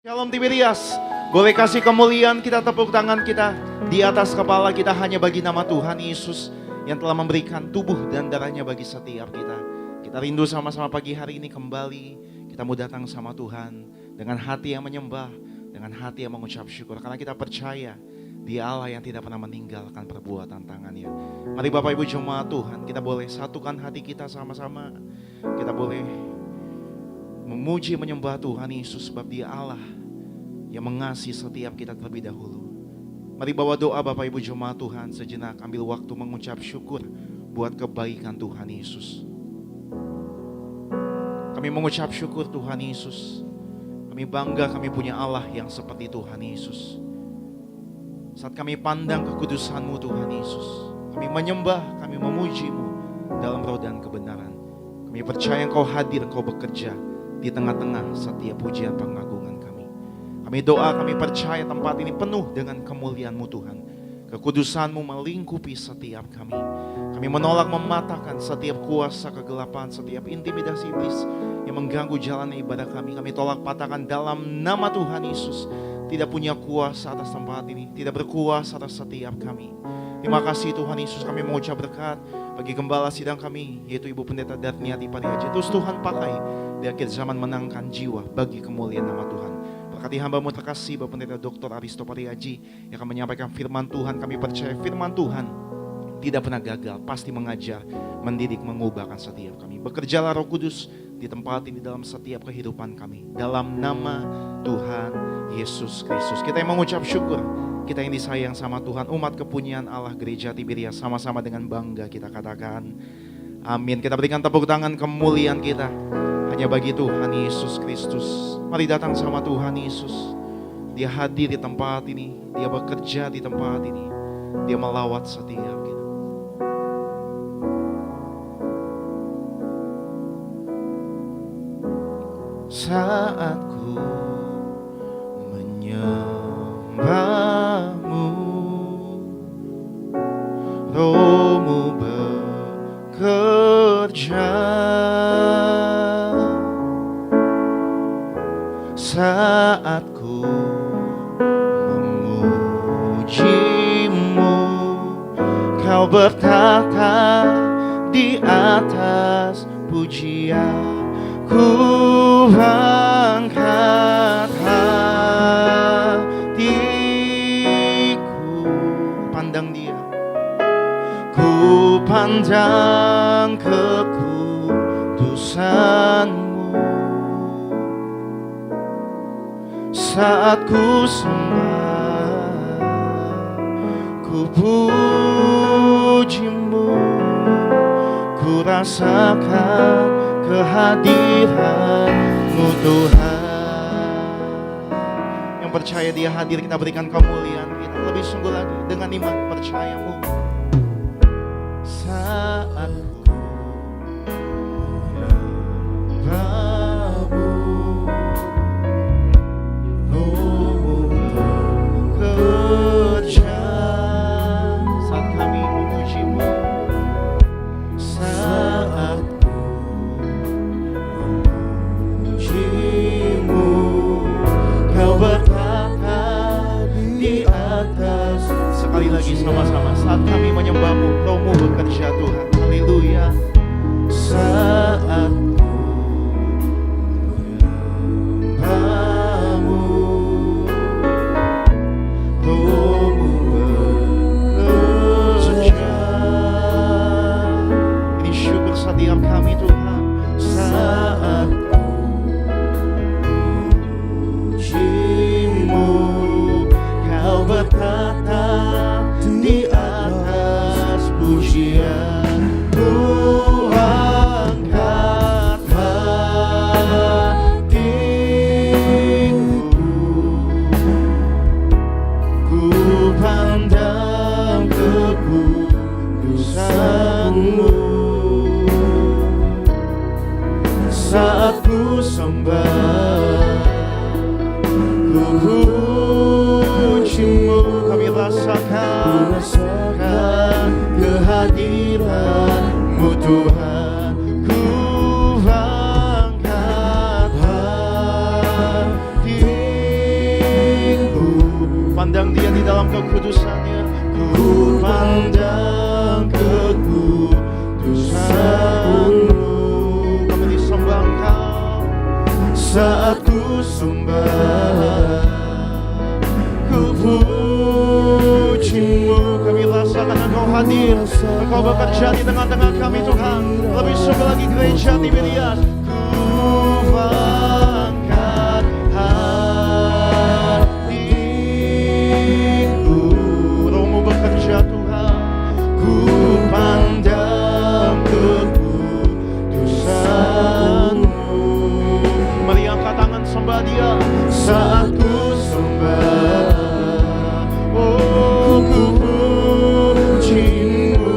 Shalom Tiberias, boleh kasih kemuliaan kita, tepuk tangan kita di atas kepala kita hanya bagi nama Tuhan Yesus yang telah memberikan tubuh dan darahnya bagi setiap kita. Kita rindu sama-sama pagi hari ini kembali kita mau datang sama Tuhan dengan hati yang menyembah, dengan hati yang mengucap syukur karena kita percaya Dia Allah yang tidak pernah meninggalkan perbuatan tangannya. Mari Bapak Ibu jemaat Tuhan, kita boleh satukan hati kita sama-sama. Kita boleh memuji menyembah Tuhan Yesus sebab Dia Allah yang mengasihi setiap kita terlebih dahulu. Mari bawa doa Bapak Ibu jemaat Tuhan, sejenak ambil waktu mengucap syukur buat kebaikan Tuhan Yesus. Kami mengucap syukur Tuhan Yesus. Kami bangga kami punya Allah yang seperti Tuhan Yesus. Saat kami pandang kekudusan-Mu Tuhan Yesus, kami menyembah, kami memuji-Mu dalam roh dan kebenaran. Kami percaya Engkau hadir, Engkau bekerja di tengah-tengah setiap pujian pengagungan kami. Kami doa, kami percaya tempat ini penuh dengan kemuliaan-Mu Tuhan. Kekudusan-Mu melingkupi setiap kami. Kami menolak mematahkan setiap kuasa kegelapan, setiap intimidasi iblis yang mengganggu jalan ibadah kami. Kami tolak patahkan dalam nama Tuhan Yesus. Tidak punya kuasa atas tempat ini, tidak berkuasa atas setiap kami. Terima kasih Tuhan Yesus, kami mengucap berkat bagi gembala sidang kami, yaitu Ibu Pendeta Darniati Pariaji. Terus Tuhan pakai di akhir zaman menangkan jiwa bagi kemuliaan nama Tuhan. Berkati hamba-Mu terkasih Bapak Pendeta Dr. Aristo Pariaji yang akan menyampaikan firman Tuhan. Kami percaya firman Tuhan tidak pernah gagal, pasti mengajar, mendidik, mengubahkan setiap kami. Bekerjalah Roh Kudus di tempat ini dalam setiap kehidupan kami. Dalam nama Tuhan Yesus Kristus. Kita yang mengucap syukur, kita yang disayang sama Tuhan, umat kepunyaan Allah Gereja Tiberias, sama-sama dengan bangga kita katakan amin. Kita berikan tepuk tangan kemuliaan kita hanya bagi Tuhan Yesus Kristus. Mari datang sama Tuhan Yesus. Dia hadir di tempat ini, Dia bekerja di tempat ini, Dia melawat setiap kita. Saat ku menyembah-Mu, Roh-Mu bekerja. Saat ku memuji-Mu, Kau bertata di atas pujian. Ku angkat hatiku, pandang Dia. Ku pandang kekudusan-Mu. Saat ku sembah, ku puji-Mu, ku rasakan kehadiran-Mu Tuhan. Yang percaya Dia hadir, kita berikan kemuliaan kita lebih sungguh lagi dengan iman percaya-Mu. Saat ku menyembah-Mu, Roh-Mu bekerja. Saat kami memuji-Mu, saat Kau bertata di atas. Sekali lagi sama-sama, saat kami menyembah-Mu, Roh-Mu bekerja Tuhan. Haleluya. Saat menyembah-Mu, Roh-Mu bekerja. Ini syukur setiap kami Tuhan. Saat Kau berkata di atas pujian. Ku angkat hatiku, ku pandang kekudusan-Mu. Saat ku sembah, ku puji-Mu, kami rasakan kehadiran-Mu Tuhan. Ku angkat hati Pandang Dia di dalam kekudusannya. Ku pandang kekudusan-Mu. Kami disembah Engkau saat ku sembah, ku puji-Mu. Kami rasakan Engkau hadir, Engkau bekerja di tengah-tengah kami Tuhan. Lebih sungguh lagi gereja Tiberias, ku angkat hatiku. Roh-Mu bekerja Tuhan, ku pandang kekudusan-Mu. Mari angkat tangan sembah Dia saat ku sembah. Oh, ku puji-Mu,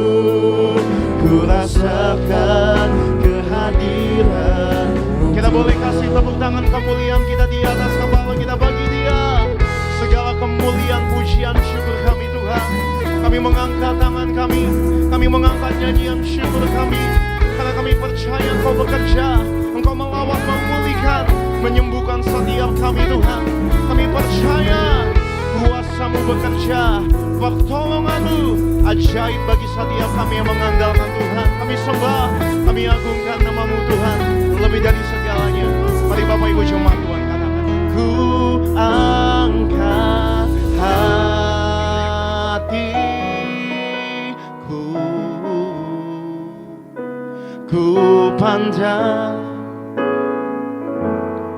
ku rasakan kehadiran. Kita boleh kasih tepuk tangan kemuliaan kita di atas kepala kita, bagi Dia segala kemuliaan, pujian, syukur kami Tuhan. Kami mengangkat tangan kami mengangkat nyanyian syukur kami, karena kami percaya Engkau bekerja, Engkau melawat, memulihkan, menyembuhkan setiap kami Tuhan. Kami percaya kuasa-Mu bekerja, pertolongan-Mu ajaib bagi setiap kami yang mengandalkan Tuhan. Kami sembah, kami agungkan nama-Mu Tuhan, lebih dari segalanya. Mari Bapak Ibu jemaat Tuhan katakan, ku angkat hatiku, ku pandang.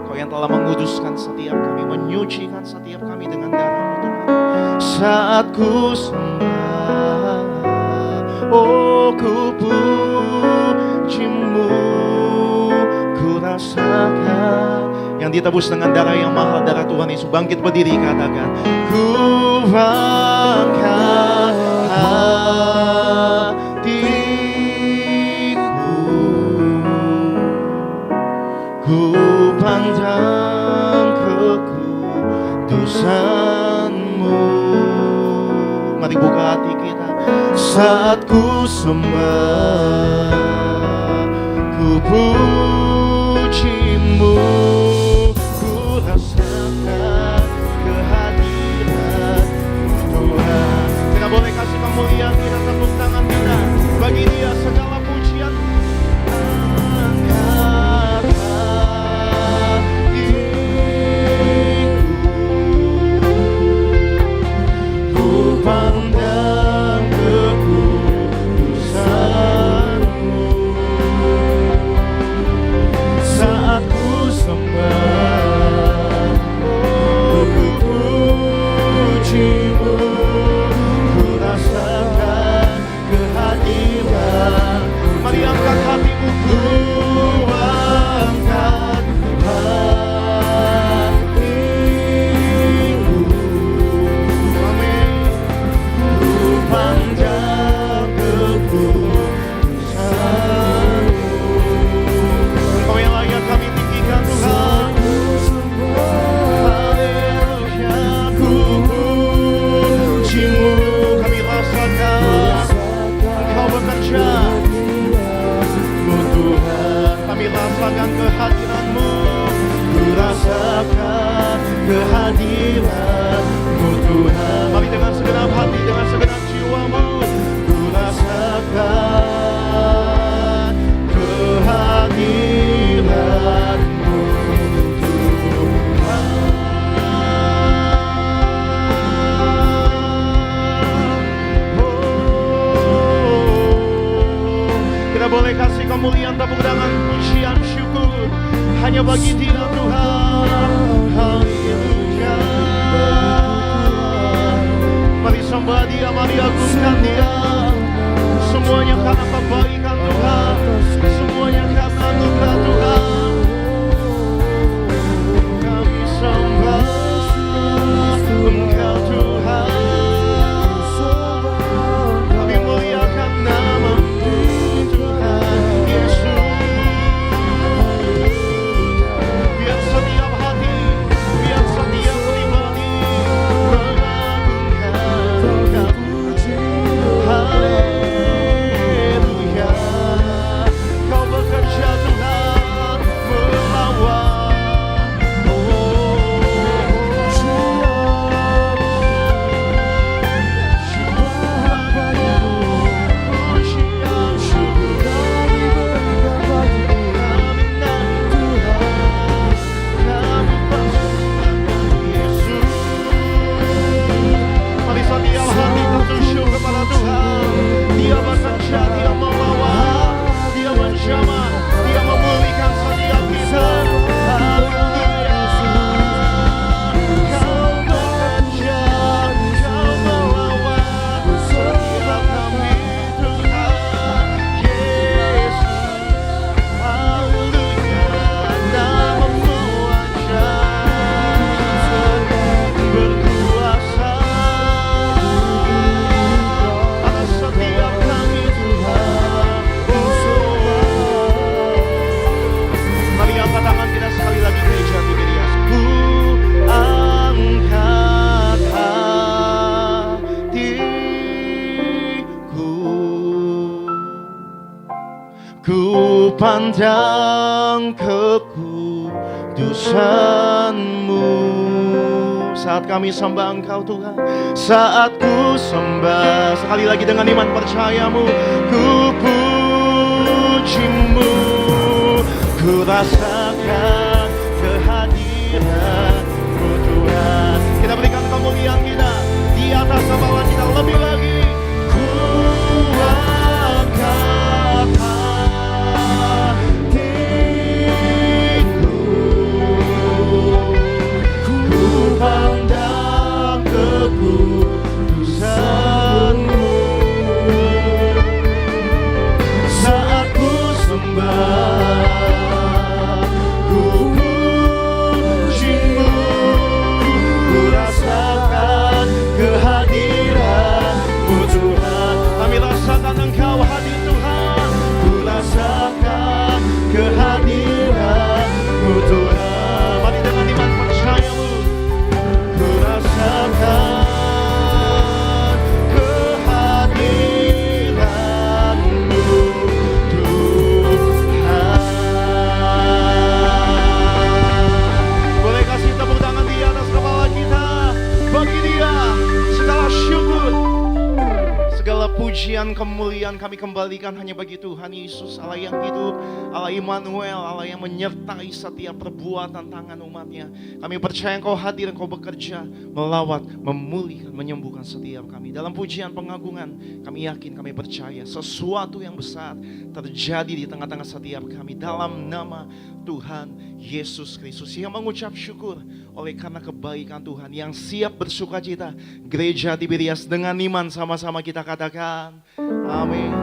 Kau yang telah menguduskan setiap kami, menyucikan setiap kami dengan darah-Mu Tuhan. Saat ku sembah, oh ku puji-Mu, ku rasakan yang ditebus dengan darah yang mahal, darah Tuhan Yesus. Bangkit berdiri katakan, ku angkat hatiku, ku pandang kekudusan-Mu. Mari buka hati kita saat ku sembah, ku puji-Mu, ku rasakan kehadiran Tuhan. Kita boleh kasih kemuliaan kita, tepuk tangan kita bagi Dia segala pujian. Angkat hatiku, ku pandang kekudusan-Mu. Saat ku sembah, oh ku puji-Mu, ku rasakan kehadiran. Mari angkat hatimu, ku angkat hatiku. Amin. Ku pandang kekudusan-Mu. Engkau yang layak kami tinggikan Tuhan. Haleluya, ku puji-Mu, kami rasakan Engkau bekerja. Tuhan, kami rasakan kehadiran-Mu, ku rasakan kehadiran-Mu Tuhan. Mari dengan segenap hati, dengan segenap jiwa-Mu, ku rasakan kehadiran-Mu Tuhan. Kita boleh kasih kemuliaan, tepuk tangan, pujian, syukur hanya bagi Dia Tuhan. Haleluya. Mari sembah Dia, mari agungkan Dia. Semuanya karena kebaikan Tuhan, semuanya karena anugerah Tuhan. Kami sembah Engkau Tuhan. Kami muliakan nama-Mu Tuhan Yesus. pandang kekudusan-Mu. Saat kami sembah Engkau Tuhan, saat ku sembah, sekali lagi dengan iman percayamu, ku puji-Mu, ku rasakan kehadiran-Mu Tuhan. Kita berikan kemuliaan kita di atas kepala kita lebih lagi. Ku angkat hatiku, ku pandang kekudusan-Mu. Saat ku sembah, ku puji-Mu, ku rasakan kehadiran-Mu Tuhan. Kami rasakan Engkau hadir Tuhan, ku rasakan kehadiran-Mu Tuhan. Mari dengan iman percayamu, ku rasakan kehadiran-Mu Tuhan. Boleh kasih tepuk tangan di atas kepala kita bagi Dia. Segala syukur, segala pujian, kemuliaan kami kembalikan hanya bagi Tuhan Yesus, Allah yang hidup, Allah Immanuel, Allah yang menyertai setiap perbuatan tangan umatnya. Kami percaya Engkau hadir, Engkau bekerja, melawat, memulihkan, menyembuhkan setiap kami. Dalam pujian pengagungan, kami yakin, kami percaya sesuatu yang besar terjadi di tengah-tengah setiap kami. Dalam nama Tuhan Yesus Kristus yang mengucap syukur oleh karena kebaikan Tuhan, yang siap bersuka cita. Gereja Tiberias dengan iman sama-sama kita katakan amin.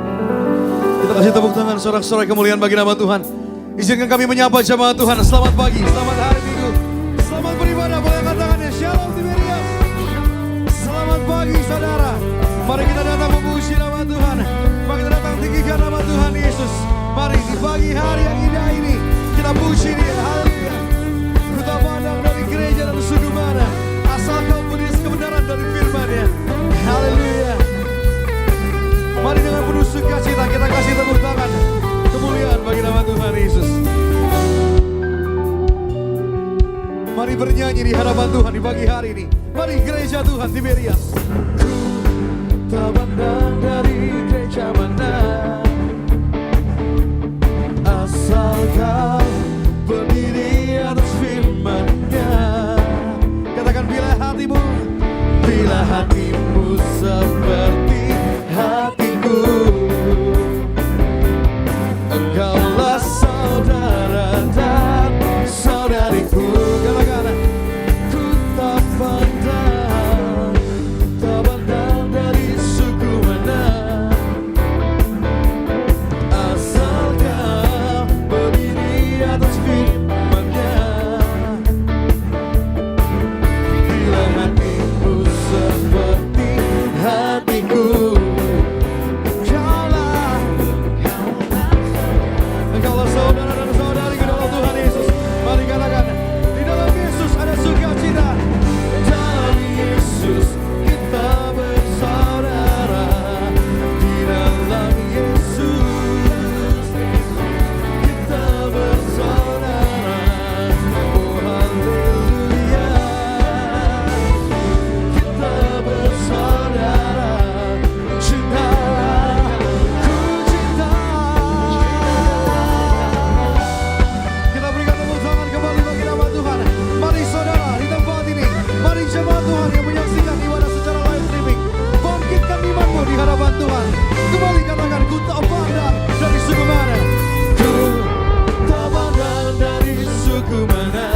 Kita kasih tepuk tangan sorak-sorai kemuliaan bagi nama Tuhan. Izinkan kami menyapa jemaat Tuhan. Selamat pagi, selamat hari Minggu, selamat beribadah. Boleh angkat tangannya. Shalom Tiberias. Selamat pagi saudara. Mari kita datang memuji nama Tuhan. Mari kita datang tinggikan nama Tuhan Yesus. Mari di pagi hari yang indah ini kita puji Dia. Haleluya. Ku tak pandang dari gereja dan suku mana, asal kau menulis kebenaran dari firman-Nya. Haleluya. Mari dengan penuh sukacita kita kasih tepuk tangan kemuliaan bagi nama Tuhan Yesus. Mari bernyanyi di hadapan Tuhan di pagi hari ini. Mari gereja Tuhan Tiberias. Ku tak pandang dari gereja mana, asal kau berdiri atas firman-Nya. Katakan bila hatimu seperti hatiku, Engkaulah saudara dan saudariku. Katakan ku tak pandang dari suku mana, asal kau berdiri atas firman-Nya. Bila hatimu seperti hatiku, Engkaulah saudara dan saudariku dalam Tuhan Yesus. Mari katakan, di dalam Yesus ada sukacita. Dalam Yesus kita bersaudara. Di dalam Yesus kita bersaudara. Oh haleluya. Kita bersaudara. Cinta, ku cinta. Kita berikan tepuk tangan kembali bagi nama Tuhan. Mari saudara di tempat ini, mari jemaat Tuhan yang menyaksikan ibadah secara live streaming, bangkitkan imanmu di hadapan Tuhan. Kembali katakan, ku tak pandang dari suku mana, ku tak pandang dari suku mana,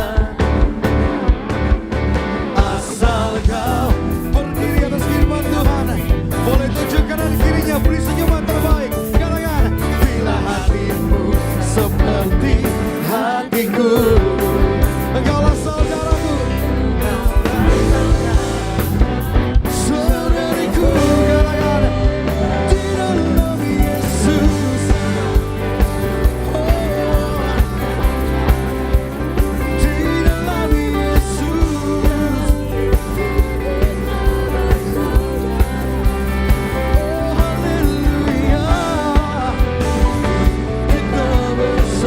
asal kau berdiri atas firman Tuhan. Boleh tunjukkan dari kirinya, beri senyuman terbaik. Katakan, bila hatimu seperti hatiku, Engkaulah saudaraku, saudariku. Katakan, di dalam Yesus. Di dalam Yesus. Oh haleluya. Kita bersama.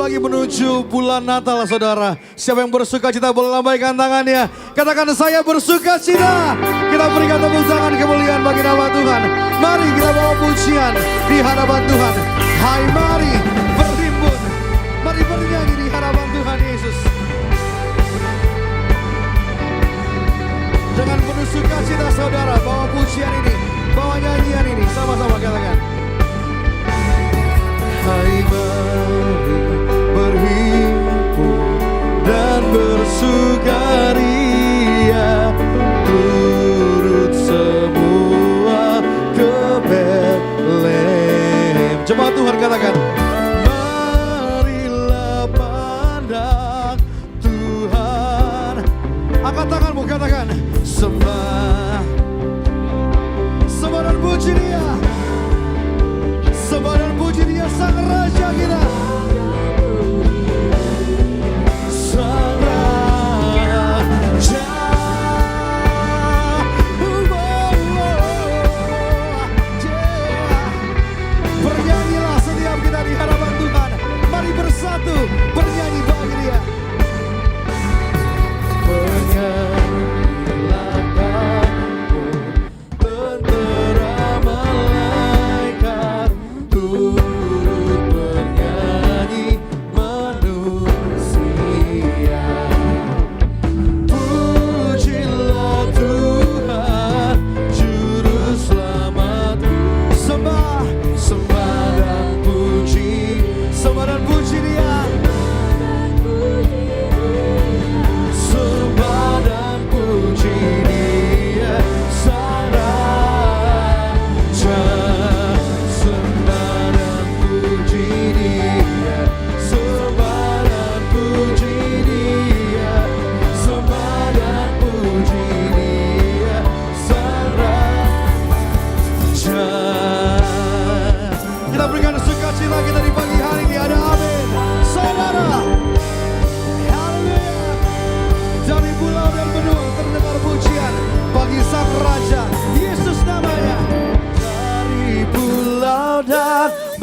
lagi menuju bulan Natal saudara. Siapa yang bersuka cita boleh lambaikan tangannya. Katakan saya bersuka cita. Kita berikan tepuk tangan kemuliaan bagi nama Tuhan. Mari kita bawa pujian di hadapan Tuhan. Hai mari berhimpun. Mari bernyanyi di hadapan Tuhan Yesus. Dengan penuh sukacita saudara, bawa pujian ini, bawa nyanyian ini, sama-sama katakan. Hai mari berhimpun dan bersukaria, turut semua ke Betlehem. Jemaat Tuhan katakan, marilah pandang Tuhan. Angkat tanganmu katakan, sembah dan puji Dia, sembah dan puji Dia Sang Raja kita, Sang Raja. Bernyanyilah setiap kita di hadapan Tuhan. Mari bersatu bernyanyi bagi Dia.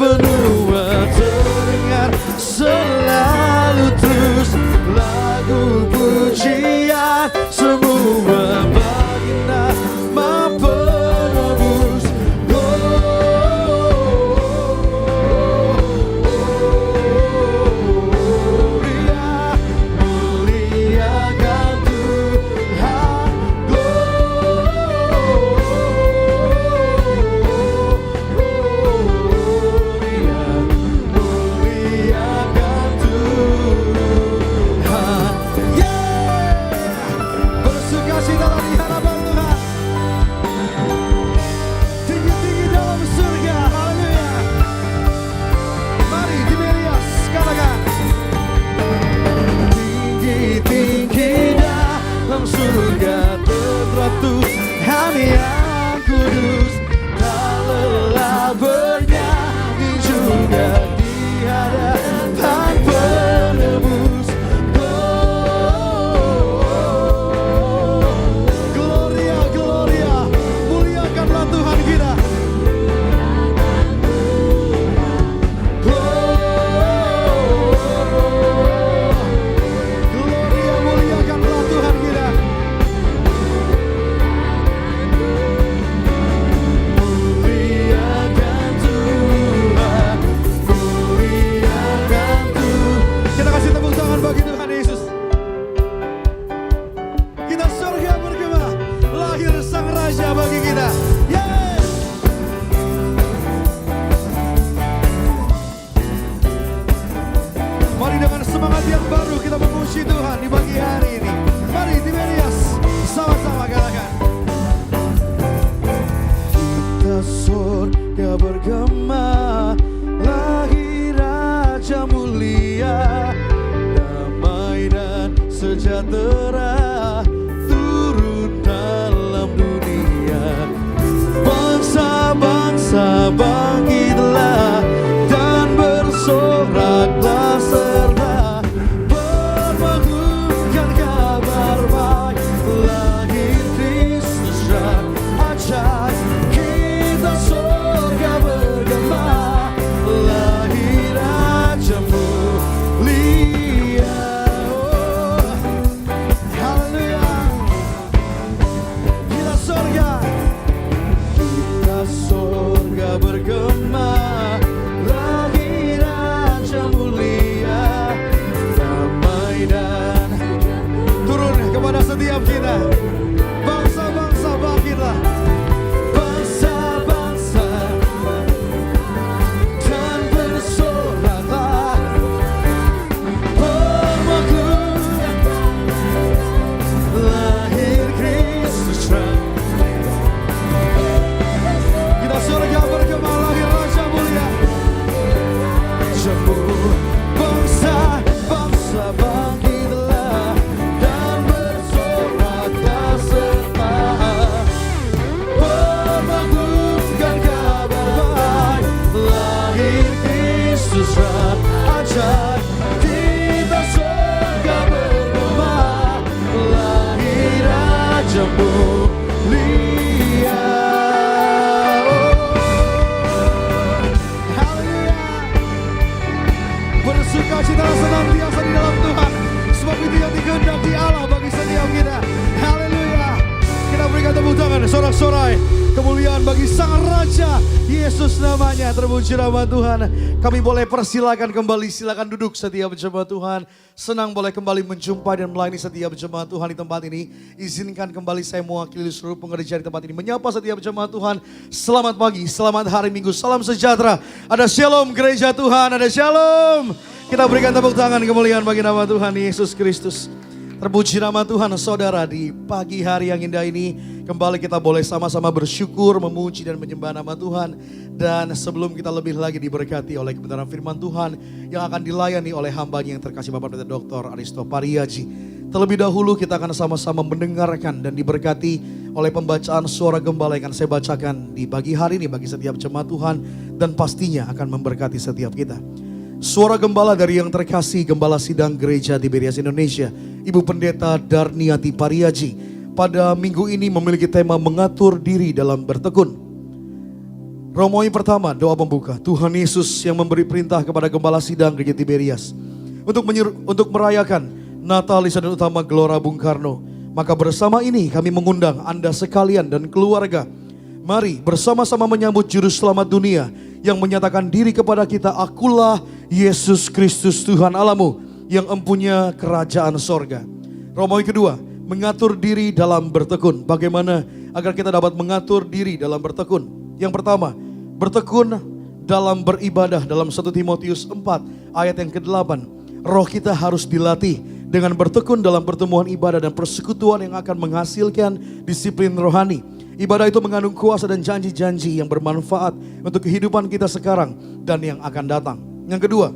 Benua terdengar selalu terus lagu pujian semua bagi nama penebus. Gloria, muliakan Tuhan. Surga Tuhan yang kudus, tak lelah bernyanyi juga di hadapan penebus. Gloria, gloria, muliakanlah Tuhan kita. Gloria, muliakanlah Tuhan kita. Bagi Tuhan Yesus, kita surga bergema, lahir Sang Raja bagi kita. Yes. Mari dengan semangat yang baru kita memuji Tuhan di pagi hari ini. Mari Tiberias sama-sama katakan. Kita surga bergema, lahir Raja mulia, dan sejahtera turun dalam dunia. Bangsa-bangsa bangkitlah dan bersoraklah serta berbangunkan setiap kita. Bangsa-bangsa bangkitlah. Bangsa-bangsa dan bersoraklah. Bermakhluk lahir Kristus terang. Kita surga bergema lahir Raja mulia. Semua bangsa-bangsa bangkitlah dan bersoraklah serta bermakhlukkan kabar baik. Lahir Kristus Raja, kita surga bergema lahir Raja mulia. Bersukacita senantiasa di dalam Tuhan, sebab itu yang dikehendaki Allah bagi setiap kita. Haleluya. Kita berikan tepuk tangan, sorak-sorai kemuliaan bagi Sang Raja Yesus namanya. Terpuji nama Tuhan. Kami boleh persilakan kembali, silakan duduk setiap jemaat Tuhan. Senang boleh kembali menjumpai dan melayani setiap jemaat Tuhan di tempat ini. Izinkan kembali saya mewakili seluruh pengerja di tempat ini menyapa setiap jemaat Tuhan. Selamat pagi, selamat hari Minggu, salam sejahtera. Ada shalom gereja Tuhan, ada shalom. Kita berikan tepuk tangan kemuliaan bagi nama Tuhan Yesus Kristus. Terpuji nama Tuhan saudara, di pagi hari yang indah ini kembali kita boleh sama-sama bersyukur, memuji dan menyembah nama Tuhan. Dan sebelum kita lebih lagi diberkati oleh kebenaran firman Tuhan yang akan dilayani oleh hambanya yang terkasih Bapak Pendeta Dr. Aristo Pariaji. Terlebih dahulu kita akan sama-sama mendengarkan dan diberkati oleh pembacaan suara gembala yang akan saya bacakan di pagi hari ini bagi setiap jemaat Tuhan. Dan pastinya akan memberkati setiap kita. Suara gembala dari yang terkasih Gembala Sidang Gereja Tiberias Indonesia, Ibu Pendeta Darniati Pariaji, pada minggu ini memiliki tema mengatur diri dalam bertekun. Romawi pertama, doa pembuka. Tuhan Yesus yang memberi perintah kepada Gembala Sidang Gereja Tiberias untuk merayakan Natal Lisan Utama Gelora Bung Karno. Maka bersama ini kami mengundang Anda sekalian dan keluarga. Mari bersama-sama menyambut Juru Selamat dunia yang menyatakan diri kepada kita, akulah Yesus Kristus Tuhan Allahmu yang empunya kerajaan sorga. Romawi kedua, mengatur diri dalam bertekun. Bagaimana agar kita dapat mengatur diri dalam bertekun? Yang pertama, bertekun dalam beribadah dalam 1 Timotius 4 ayat yang ke-8. Roh kita harus dilatih dengan bertekun dalam pertemuan ibadah dan persekutuan yang akan menghasilkan disiplin rohani. Ibadah itu mengandung kuasa dan janji-janji yang bermanfaat untuk kehidupan kita sekarang dan yang akan datang. Yang kedua,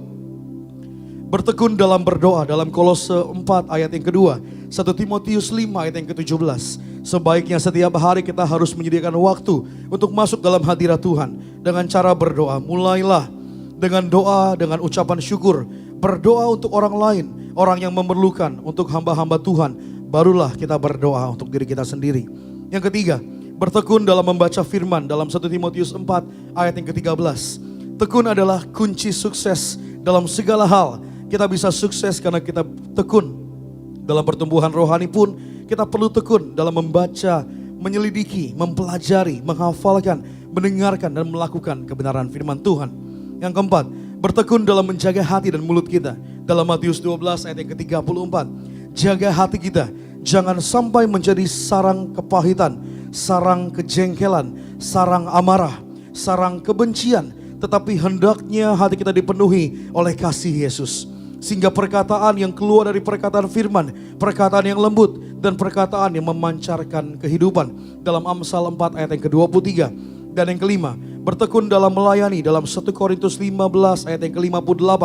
bertekun dalam berdoa dalam Kolose 4 ayat yang kedua, 1 Timotius 5 ayat yang ke-17. Sebaiknya setiap hari kita harus menyediakan waktu untuk masuk dalam hadirat Tuhan dengan cara berdoa. Mulailah dengan doa, dengan ucapan syukur. Berdoa untuk orang lain, orang yang memerlukan, untuk hamba-hamba Tuhan. Barulah kita berdoa untuk diri kita sendiri. Yang ketiga, bertekun dalam membaca firman dalam 1 Timotius 4 ayat yang ke-13. Tekun adalah kunci sukses dalam segala hal. Kita bisa sukses karena kita tekun. Dalam pertumbuhan rohani pun kita perlu tekun dalam membaca, menyelidiki, mempelajari, menghafalkan, mendengarkan dan melakukan kebenaran firman Tuhan. Yang keempat, bertekun dalam menjaga hati dan mulut kita. Dalam Matius 12 ayat yang ke-34. Jaga hati kita, jangan sampai menjadi sarang kepahitan, sarang kejengkelan, sarang amarah, sarang kebencian. Tetapi hendaknya hati kita dipenuhi oleh kasih Yesus. Sehingga perkataan yang keluar dari perkataan firman, perkataan yang lembut dan perkataan yang memancarkan kehidupan. Dalam Amsal 4 ayat yang ke-23. Dan yang kelima, bertekun dalam melayani dalam 1 Korintus 15 ayat yang ke-58.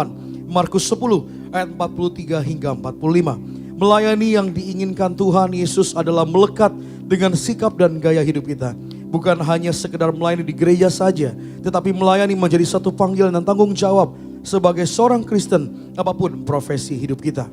Markus 10 ayat 43 hingga 45. Melayani yang diinginkan Tuhan Yesus adalah melekat dengan sikap dan gaya hidup kita. Bukan hanya sekedar melayani di gereja saja, tetapi melayani menjadi satu panggilan dan tanggung jawab sebagai seorang Kristen, apapun profesi hidup kita.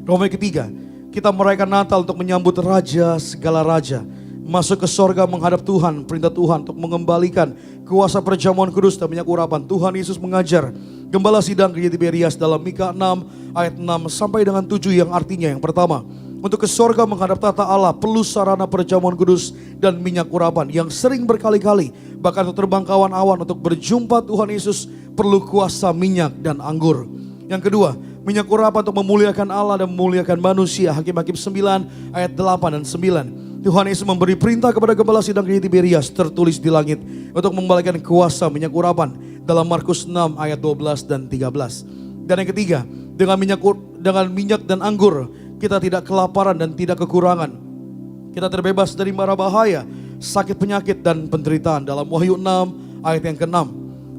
Romawi ketiga, kita merayakan Natal untuk menyambut Raja segala raja, masuk ke sorga menghadap Tuhan, perintah Tuhan untuk mengembalikan kuasa perjamuan kudus dan minyak urapan. Tuhan Yesus mengajar Gembala Sidang Gereja Tiberias dalam Mika 6 ayat 6 sampai dengan 7 yang artinya yang pertama, untuk ke sorga menghadap tata Allah perlu sarana perjamuan kudus dan minyak urapan yang sering berkali-kali. Bahkan untuk terbang kawan awan untuk berjumpa Tuhan Yesus perlu kuasa minyak dan anggur. Yang kedua, Minyak urapan untuk memuliakan Allah dan memuliakan manusia. Hakim-Hakim 9 ayat 8 dan 9. Tuhan Yesus memberi perintah kepada gembala sidang gereja Tiberias tertulis di langit untuk mengembalikan kuasa minyak urapan dalam Markus 6 ayat 12 dan 13. Dan yang ketiga, dengan minyak dan anggur kita tidak kelaparan dan tidak kekurangan. Kita terbebas dari mara bahaya, sakit penyakit dan penderitaan dalam Wahyu 6 ayat yang ke-6.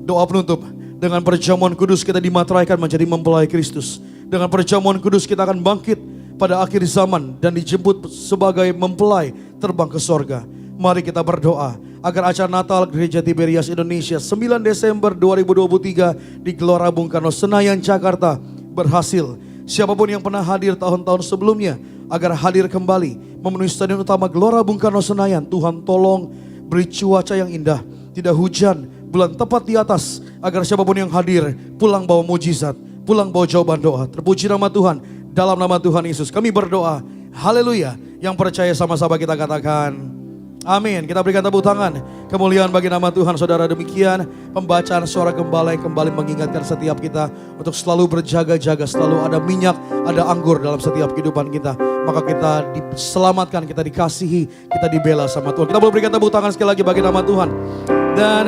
Doa penutup, dengan perjamuan kudus kita dimateraikan menjadi mempelai Kristus. Dengan perjamuan kudus kita akan bangkit pada akhir zaman dan dijemput sebagai mempelai terbang ke sorga. Mari kita berdoa agar acara Natal Gereja Tiberias Indonesia 9 Desember 2023 di Gelora Bung Karno Senayan Jakarta berhasil. Siapapun yang pernah hadir tahun-tahun sebelumnya agar hadir kembali memenuhi stadion utama Gelora Bung Karno Senayan. Tuhan tolong beri cuaca yang indah, tidak hujan, bulan tepat di atas, agar siapapun yang hadir pulang bawa mujizat, pulang bawa jawaban doa. Terpuji nama Tuhan, dalam nama Tuhan Yesus kami berdoa. Haleluya. Yang percaya sama-sama kita katakan amin. Kita berikan tepuk tangan. Kemuliaan bagi nama Tuhan. Saudara, demikian pembacaan suara gembala yang kembali mengingatkan setiap kita untuk selalu berjaga-jaga, selalu ada minyak, ada anggur dalam setiap kehidupan kita. Maka kita diselamatkan, kita dikasihi, kita dibela sama Tuhan. Kita boleh berikan tepuk tangan sekali lagi bagi nama Tuhan. Dan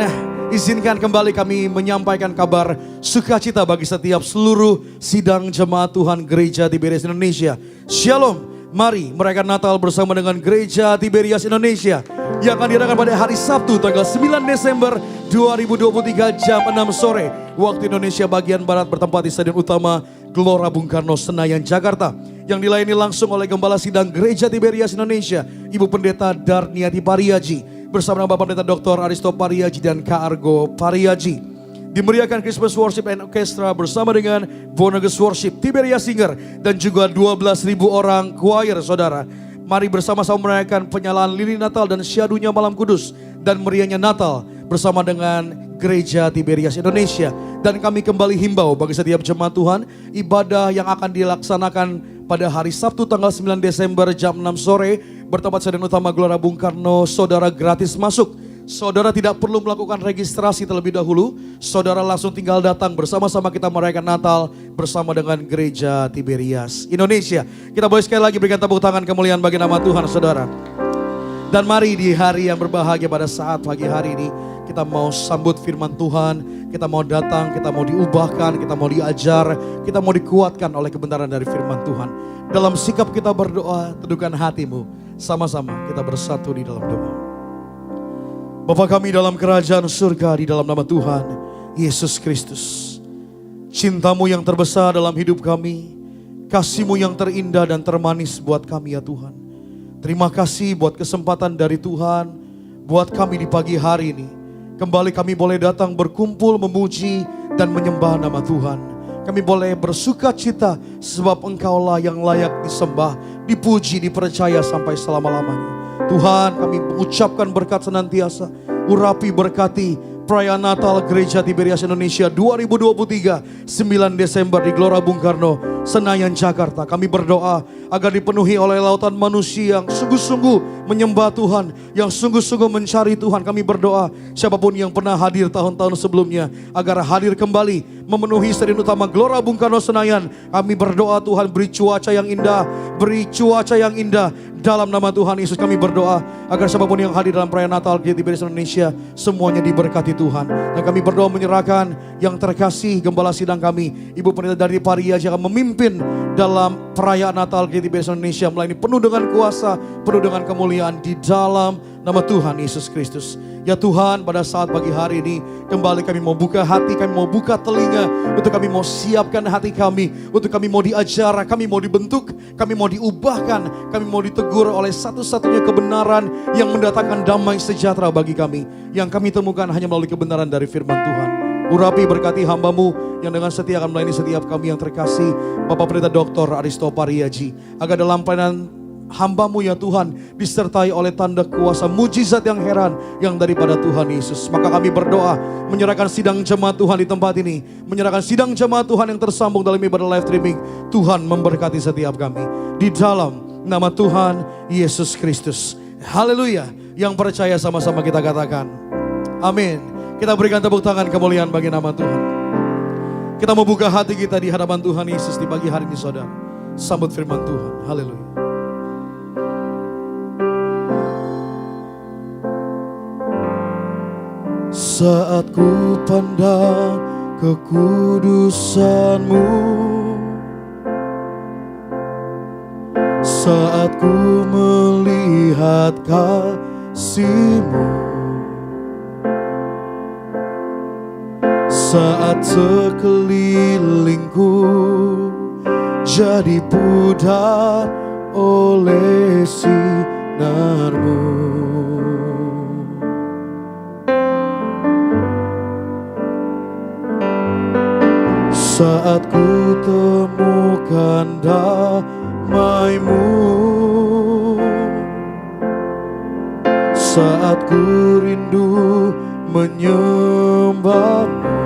izinkan kembali kami menyampaikan kabar sukacita bagi setiap seluruh sidang jemaat Tuhan Gereja Tiberias Indonesia. Shalom. Mari merayakan Natal bersama dengan Gereja Tiberias Indonesia yang akan diadakan pada hari Sabtu tanggal 9 Desember 2023 jam 6 sore waktu Indonesia bagian Barat, bertempat di Stadion Utama Gelora Bung Karno Senayan Jakarta, yang dilayani langsung oleh Gembala Sidang Gereja Tiberias Indonesia Ibu Pendeta Darniati Pariaji bersama Bapak Pendeta Dr. Aristo Pariaji dan Kak Argo Pariaji. Dimeriahkan Christmas Worship and Orchestra bersama dengan Bonages Worship, Tiberias Singer, dan juga 12.000 orang choir, saudara. Mari bersama-sama merayakan penyalaan lilin Natal dan syadunya Malam Kudus dan meriahnya Natal bersama dengan Gereja Tiberias Indonesia. Dan kami kembali himbau bagi setiap jemaat Tuhan, ibadah yang akan dilaksanakan pada hari Sabtu tanggal 9 Desember jam 6 sore bertempat Stadion Utama Gelora Bung Karno, saudara gratis masuk. Saudara tidak perlu melakukan registrasi terlebih dahulu. Saudara langsung tinggal datang, bersama-sama kita merayakan Natal bersama dengan Gereja Tiberias Indonesia. Kita boleh sekali lagi berikan tepuk tangan kemuliaan bagi nama Tuhan, saudara. Dan mari di hari yang berbahagia pada saat pagi hari ini, kita mau sambut firman Tuhan. Kita mau datang, kita mau diubahkan, kita mau diajar, kita mau dikuatkan oleh kebenaran dari firman Tuhan. Dalam sikap kita berdoa, teduhkan hatimu. Sama-sama kita bersatu di dalam doa. Bapa kami dalam kerajaan surga, di dalam nama Tuhan Yesus Kristus, cintamu yang terbesar dalam hidup kami, kasihmu yang terindah dan termanis buat kami ya Tuhan. Terima kasih buat kesempatan dari Tuhan buat kami di pagi hari ini. Kembali kami boleh datang berkumpul memuji dan menyembah nama Tuhan. Kami boleh bersuka cita sebab Engkaulah yang layak disembah, dipuji, dipercaya sampai selama-lamanya. Tuhan, kami mengucapkan berkat senantiasa, urapi berkati perayaan Natal Gereja Tiberias Indonesia 2023 9 Desember di Gelora Bung Karno Senayan Jakarta. Kami berdoa agar dipenuhi oleh lautan manusia yang sungguh-sungguh menyembah Tuhan, yang sungguh-sungguh mencari Tuhan. Kami berdoa siapapun yang pernah hadir tahun-tahun sebelumnya agar hadir kembali memenuhi Stadion Utama Gelora Bung Karno Senayan. Kami berdoa Tuhan beri cuaca yang indah, beri cuaca yang indah. Dalam nama Tuhan Yesus kami berdoa agar siapapun yang hadir dalam perayaan Natal Gereja Tiberias Indonesia semuanya diberkati Tuhan. Dan kami berdoa menyerahkan yang terkasih Gembala Sidang kami, Ibu Pendeta dari Pariaji, akan memimpin dalam perayaan Natal Gereja Tiberias Indonesia melayani penuh dengan kuasa, penuh dengan kemuliaan di dalam nama Tuhan Yesus Kristus. Ya Tuhan, pada saat pagi hari ini kembali kami mau buka hati, kami mau buka telinga, untuk kami mau siapkan hati kami, untuk kami mau diajar, kami mau dibentuk, kami mau diubahkan, kami mau ditegur oleh satu-satunya kebenaran yang mendatangkan damai sejahtera bagi kami, yang kami temukan hanya melalui kebenaran dari firman Tuhan. Urapi berkati hamba-Mu yang dengan setia akan melayani setiap kami yang terkasih, Bapak Pendeta Dr. Aristo Pariaji, agar dalam pelayanan hamba-Mu ya Tuhan disertai oleh tanda kuasa mujizat yang heran yang daripada Tuhan Yesus. Maka kami berdoa menyerahkan sidang jemaat Tuhan di tempat ini, menyerahkan sidang jemaat Tuhan yang tersambung dalam ibadah live streaming. Tuhan memberkati setiap kami di dalam nama Tuhan Yesus Kristus. Haleluya. Yang percaya sama-sama kita katakan amin. Kita berikan tepuk tangan kemuliaan bagi nama Tuhan. Kita mau buka hati kita di hadapan Tuhan Yesus di pagi hari ini saudara. Sambut firman Tuhan. Haleluya. Saat ku pandang kekudusan-Mu, saat ku melihat kasih-Mu, saat sekelilingku jadi pudar oleh sinar-Mu. Saat ku temukan damai-Mu, saat ku rindu menyembah-Mu,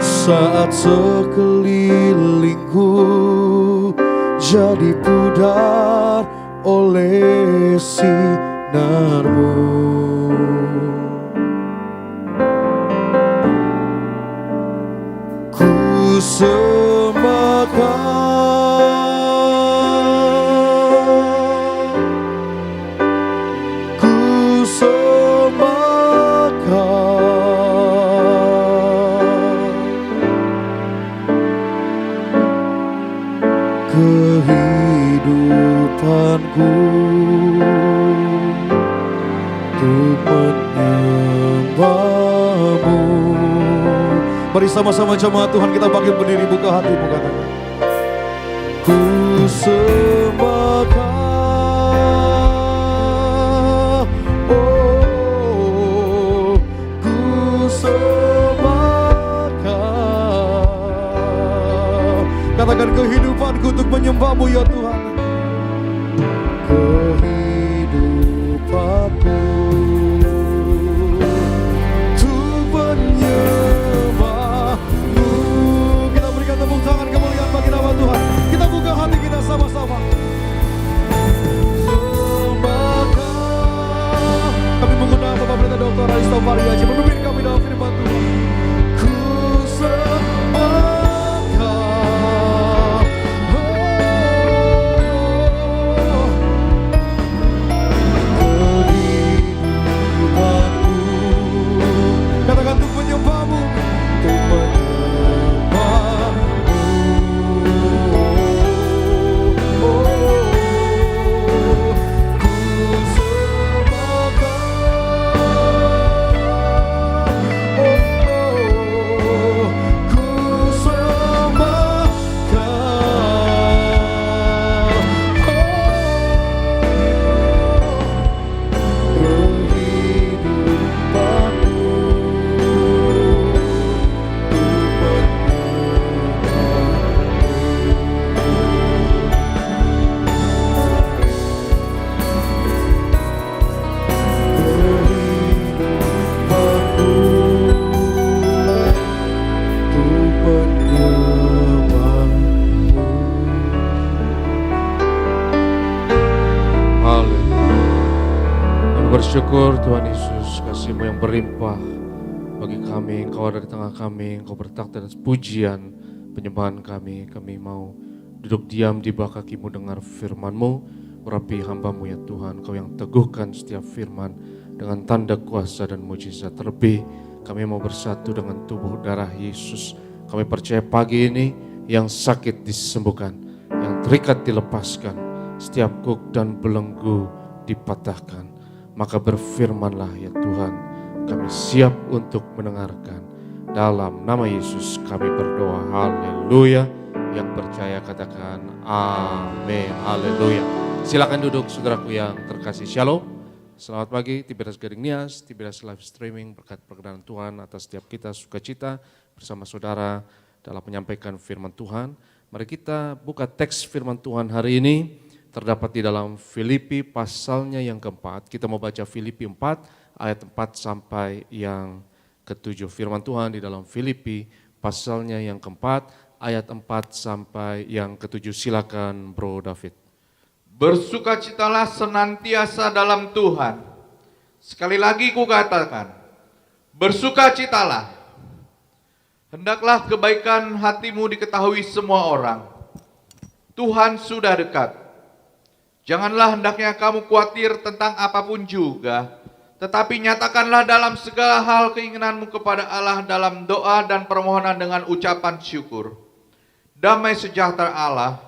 saat sekelilingku jadi pudar oleh sinar-Mu. Ku sembah Kau, ku sembah Kau, kehidupanku untuk menyembah-Mu. Mari sama-sama jemaat Tuhan kita bangkit berdiri, buka hatimu katakan. Ku sembah Kau, oh, ku sembah Kau. Katakan kehidupanku untuk menyembah-Mu ya Tuhan. Kehidupanku untuk menyembah-Mu. Kita berikan tepuk tangan kemuliaan bagi nama Tuhan. Kita buka hati kita sama-sama. Sembah Kau. Kami mengundang Bapak Pendeta Dr. Aristo Pariaji memimpin kami dalam firman Tuhan. Ku sembah Kau, kehidupanku. Katakan untuk menyembah-Mu, untuk menyembah-Mu. Ku sembah Kau, ku sembah Bersyukur Tuhan Yesus, kasih-Mu yang berlimpah bagi kami. Engkau ada di tengah kami, Engkau bertakhta atas pujian penyembahan kami. Kami mau duduk diam di bawah kaki-Mu, dengar firman-Mu. Urapi hamba-Mu ya Tuhan, Engkau yang teguhkan setiap firman dengan tanda kuasa dan mujizat. Terlebih kami mau bersatu dengan tubuh darah Yesus. Kami percaya pagi ini yang sakit disembuhkan, yang terikat dilepaskan, setiap kuk dan belenggu dipatahkan. Maka berfirmanlah ya Tuhan, kami siap untuk mendengarkan. Dalam nama Yesus kami berdoa, haleluya. Yang percaya katakan amin, haleluya. Silakan duduk saudaraku yang terkasih, shalom. Selamat pagi, Tiberas Gading Nias, Tiberas live streaming, berkat perkenan Tuhan atas setiap kita sukacita bersama saudara dalam menyampaikan firman Tuhan. Mari kita buka teks firman Tuhan hari ini. Terdapat di dalam Filipi pasalnya yang keempat. Kita mau baca Filipi 4 ayat 4 sampai yang ke-7. Firman Tuhan di dalam Filipi pasalnya yang keempat ayat 4 sampai yang ke-7. Silakan Bro David. Bersukacitalah senantiasa dalam Tuhan. Sekali lagi kukatakan, Bersukacitalah. Hendaklah kebaikan hatimu diketahui semua orang. Tuhan sudah dekat. Janganlah hendaknya kamu khawatir tentang apapun juga, tetapi nyatakanlah dalam segala hal keinginanmu kepada Allah dalam doa dan permohonan dengan ucapan syukur. Damai sejahtera Allah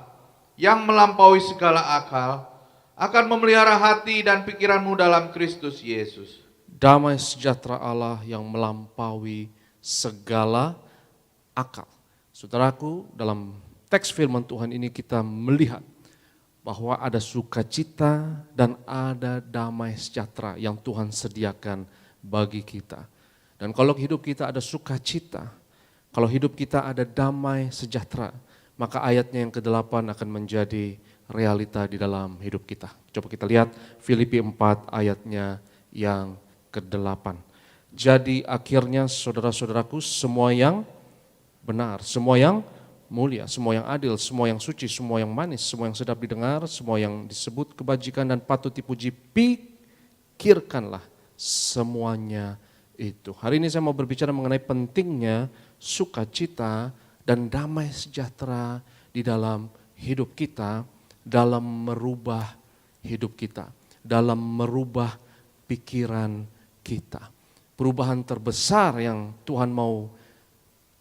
yang melampaui segala akal akan memelihara hati dan pikiranmu dalam Kristus Yesus. Damai sejahtera Allah yang melampaui segala akal. Saudaraku, dalam teks firman Tuhan ini kita melihat bahwa ada sukacita dan ada damai sejahtera yang Tuhan sediakan bagi kita. Dan kalau hidup kita ada sukacita, kalau hidup kita ada damai sejahtera, maka ayatnya yang ke-8 akan menjadi realita di dalam hidup kita. Coba kita lihat Filipi 4 ayatnya yang ke-8. Jadi akhirnya saudara-saudaraku, semua yang benar, semua yang mulia, semua yang adil, semua yang suci, semua yang manis, semua yang sedap didengar, semua yang disebut kebajikan dan patut dipuji, pikirkanlah semuanya itu. Hari ini saya mau berbicara mengenai pentingnya sukacita dan damai sejahtera di dalam hidup kita, dalam merubah hidup kita, dalam merubah pikiran kita. Perubahan terbesar yang Tuhan mau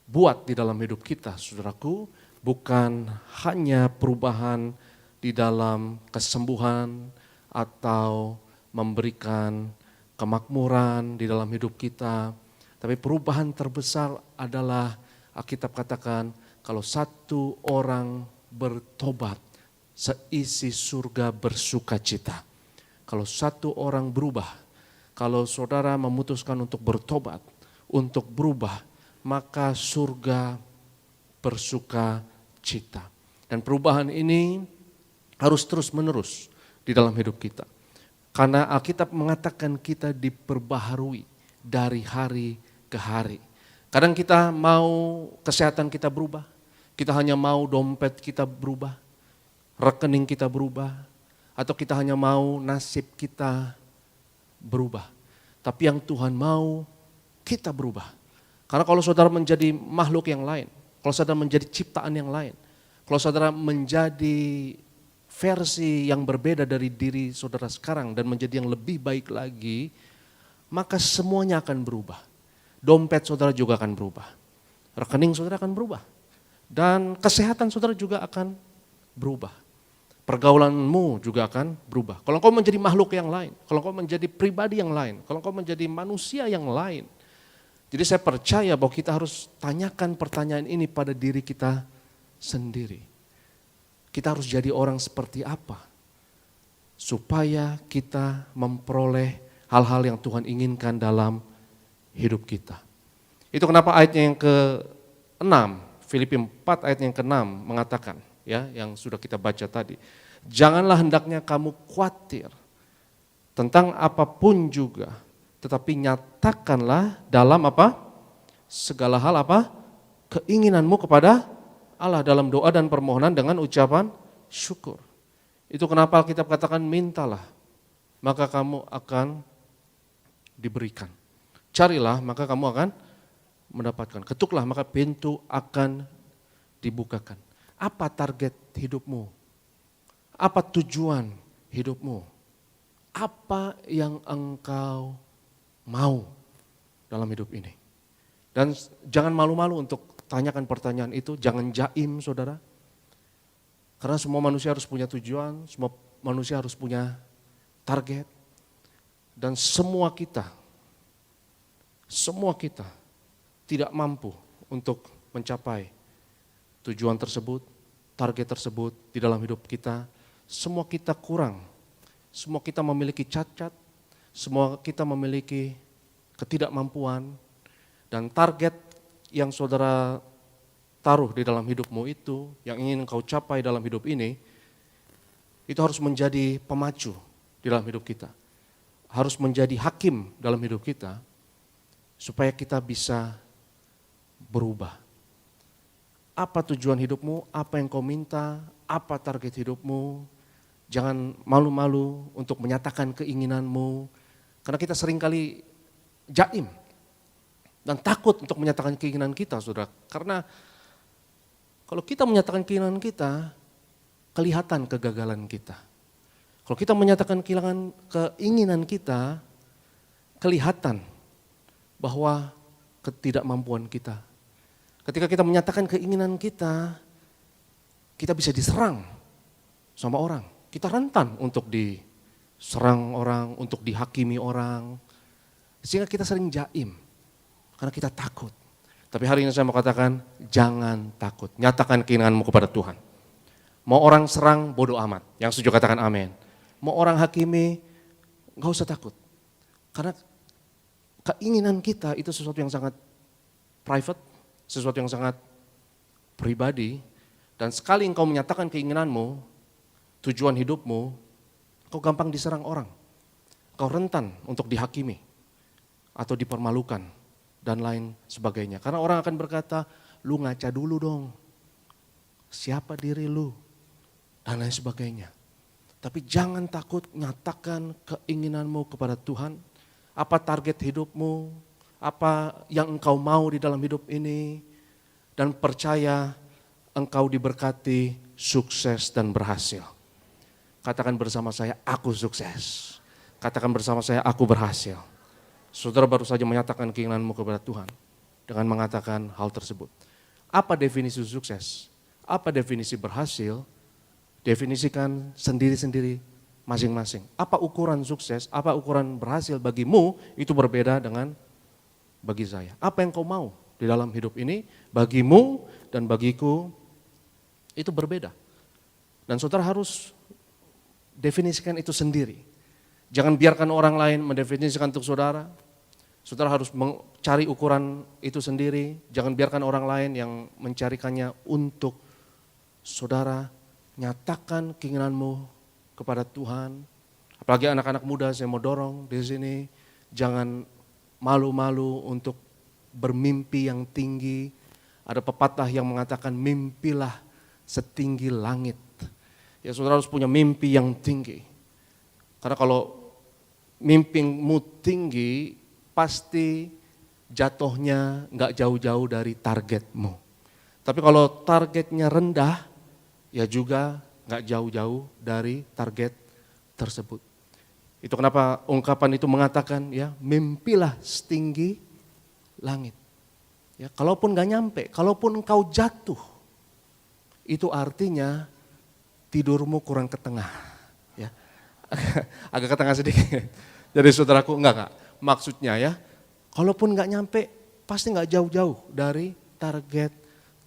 buat di dalam hidup kita, saudaraku, bukan hanya perubahan di dalam kesembuhan atau memberikan kemakmuran di dalam hidup kita, tapi perubahan terbesar adalah Alkitab katakan kalau satu orang bertobat, seisi surga bersukacita. Kalau satu orang berubah, kalau saudara memutuskan untuk bertobat, untuk berubah, maka surga bersuka cita. Dan perubahan ini harus terus menerus di dalam hidup kita. Karena Alkitab mengatakan kita diperbaharui dari hari ke hari. Kadang kita mau kesehatan kita berubah, kita hanya mau dompet kita berubah, rekening kita berubah, atau kita hanya mau nasib kita berubah. Tapi yang Tuhan mau kita berubah. Karena kalau saudara menjadi makhluk yang lain, kalau saudara menjadi ciptaan yang lain, kalau saudara menjadi versi yang berbeda dari diri saudara sekarang dan menjadi yang lebih baik lagi, maka semuanya akan berubah. Dompet saudara juga akan berubah, rekening saudara akan berubah, dan kesehatan saudara juga akan berubah. Pergaulanmu juga akan berubah. Kalau kau menjadi makhluk yang lain, kalau kau menjadi pribadi yang lain, kalau kau menjadi manusia yang lain. Jadi saya percaya bahwa kita harus tanyakan pertanyaan ini pada diri kita sendiri. Kita harus jadi orang seperti apa supaya kita memperoleh hal-hal yang Tuhan inginkan dalam hidup kita. Itu kenapa ayatnya yang ke-6, Filipi 4 ayat yang ke-6 mengatakan, ya, yang sudah kita baca tadi. Janganlah hendaknya kamu khawatir tentang apapun juga, tetapi nyatakanlah dalam apa? Segala hal apa? Keinginanmu kepada Allah dalam doa dan permohonan dengan ucapan syukur. Itu kenapa Alkitab katakan mintalah, maka kamu akan diberikan. Carilah, maka kamu akan mendapatkan. Ketuklah, maka pintu akan dibukakan. Apa target hidupmu? Apa tujuan hidupmu? Apa yang engkau mau dalam hidup ini? Dan jangan malu-malu untuk tanyakan pertanyaan itu, jangan jaim saudara. Karena semua manusia harus punya tujuan, semua manusia harus punya target. Dan semua kita tidak mampu untuk mencapai tujuan tersebut, target tersebut di dalam hidup kita. Semua kita kurang, semua kita memiliki cacat, semua kita memiliki ketidakmampuan, dan target yang saudara taruh di dalam hidupmu itu, yang ingin engkau capai dalam hidup ini, itu harus menjadi pemacu di dalam hidup kita. Harus menjadi hakim dalam hidup kita, supaya kita bisa berubah. Apa tujuan hidupmu, apa yang kau minta, apa target hidupmu. Jangan malu-malu untuk menyatakan keinginanmu, karena kita seringkali jaim. Dan takut untuk menyatakan keinginan kita, saudara. Karena kalau kita menyatakan keinginan kita, kelihatan kegagalan kita. Kalau kita menyatakan keinginan kita, kelihatan bahwa ketidakmampuan kita. Ketika kita menyatakan keinginan kita bisa diserang sama orang. Kita rentan untuk diserang orang, untuk dihakimi orang. Sehingga kita sering jaim, karena kita takut. Tapi hari ini saya mau katakan, jangan takut. Nyatakan keinginanmu kepada Tuhan. Mau orang serang, bodoh amat. Yang setuju katakan amin. Mau orang hakimi, gak usah takut. Karena keinginan kita itu sesuatu yang sangat private, sesuatu yang sangat pribadi. Dan sekali engkau menyatakan keinginanmu, tujuan hidupmu, kau gampang diserang orang. Kau rentan untuk dihakimi atau dipermalukan dan lain sebagainya. Karena orang akan berkata, lu ngaca dulu dong. Siapa diri lu? Dan lain sebagainya. Tapi jangan takut nyatakan keinginanmu kepada Tuhan. Apa target hidupmu? Apa yang engkau mau di dalam hidup ini? Dan percaya engkau diberkati, sukses dan berhasil. Katakan bersama saya, aku sukses. Katakan bersama saya, aku berhasil. Saudara baru saja menyatakan keinginanmu kepada Tuhan dengan mengatakan hal tersebut. Apa definisi sukses? Apa definisi berhasil? Definisikan sendiri-sendiri masing-masing. Apa ukuran sukses, apa ukuran berhasil bagimu itu berbeda dengan bagi saya. Apa yang kau mau di dalam hidup ini bagimu dan bagiku itu berbeda. Dan saudara harus definisikan itu sendiri. Jangan biarkan orang lain mendefinisikan untuk saudara. Saudara harus mencari ukuran itu sendiri. Jangan biarkan orang lain yang mencarikannya untuk saudara. Nyatakan keinginanmu kepada Tuhan. Apalagi anak-anak muda, saya mau dorong di sini. Jangan malu-malu untuk bermimpi yang tinggi. Ada pepatah yang mengatakan mimpilah setinggi langit. Ya saudara harus punya mimpi yang tinggi. Karena kalau mimpimu tinggi, pasti jatuhnya nggak jauh-jauh dari targetmu. Tapi kalau targetnya rendah, ya juga nggak jauh-jauh dari target tersebut. Itu kenapa ungkapan itu mengatakan ya mimpilah setinggi langit. Ya, kalaupun nggak nyampe, kalaupun engkau jatuh, itu artinya tidurmu kurang ke tengah. Ya. Agak ke tengah sedikit. Jadi saudaraku enggak. Maksudnya ya, kalaupun enggak nyampe, pasti enggak jauh-jauh dari target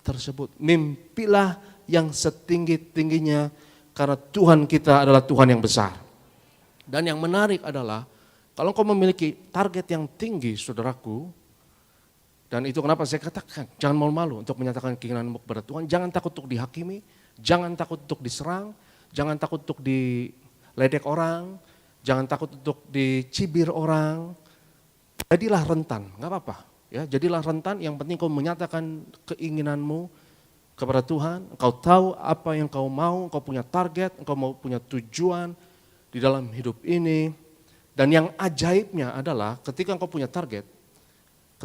tersebut. Mimpilah yang setinggi-tingginya karena Tuhan kita adalah Tuhan yang besar. Dan yang menarik adalah, kalau engkau memiliki target yang tinggi saudaraku, dan itu kenapa saya katakan, jangan malu-malu untuk menyatakan keinginanmu kepada Tuhan, jangan takut untuk dihakimi, jangan takut untuk diserang, jangan takut untuk diledek orang, jangan takut untuk dicibir orang. Jadilah rentan, gak apa-apa. Ya, jadilah rentan, yang penting kau menyatakan keinginanmu kepada Tuhan. Engkau tahu apa yang kau mau, engkau punya target, engkau mau punya tujuan di dalam hidup ini. Dan yang ajaibnya adalah ketika engkau punya target,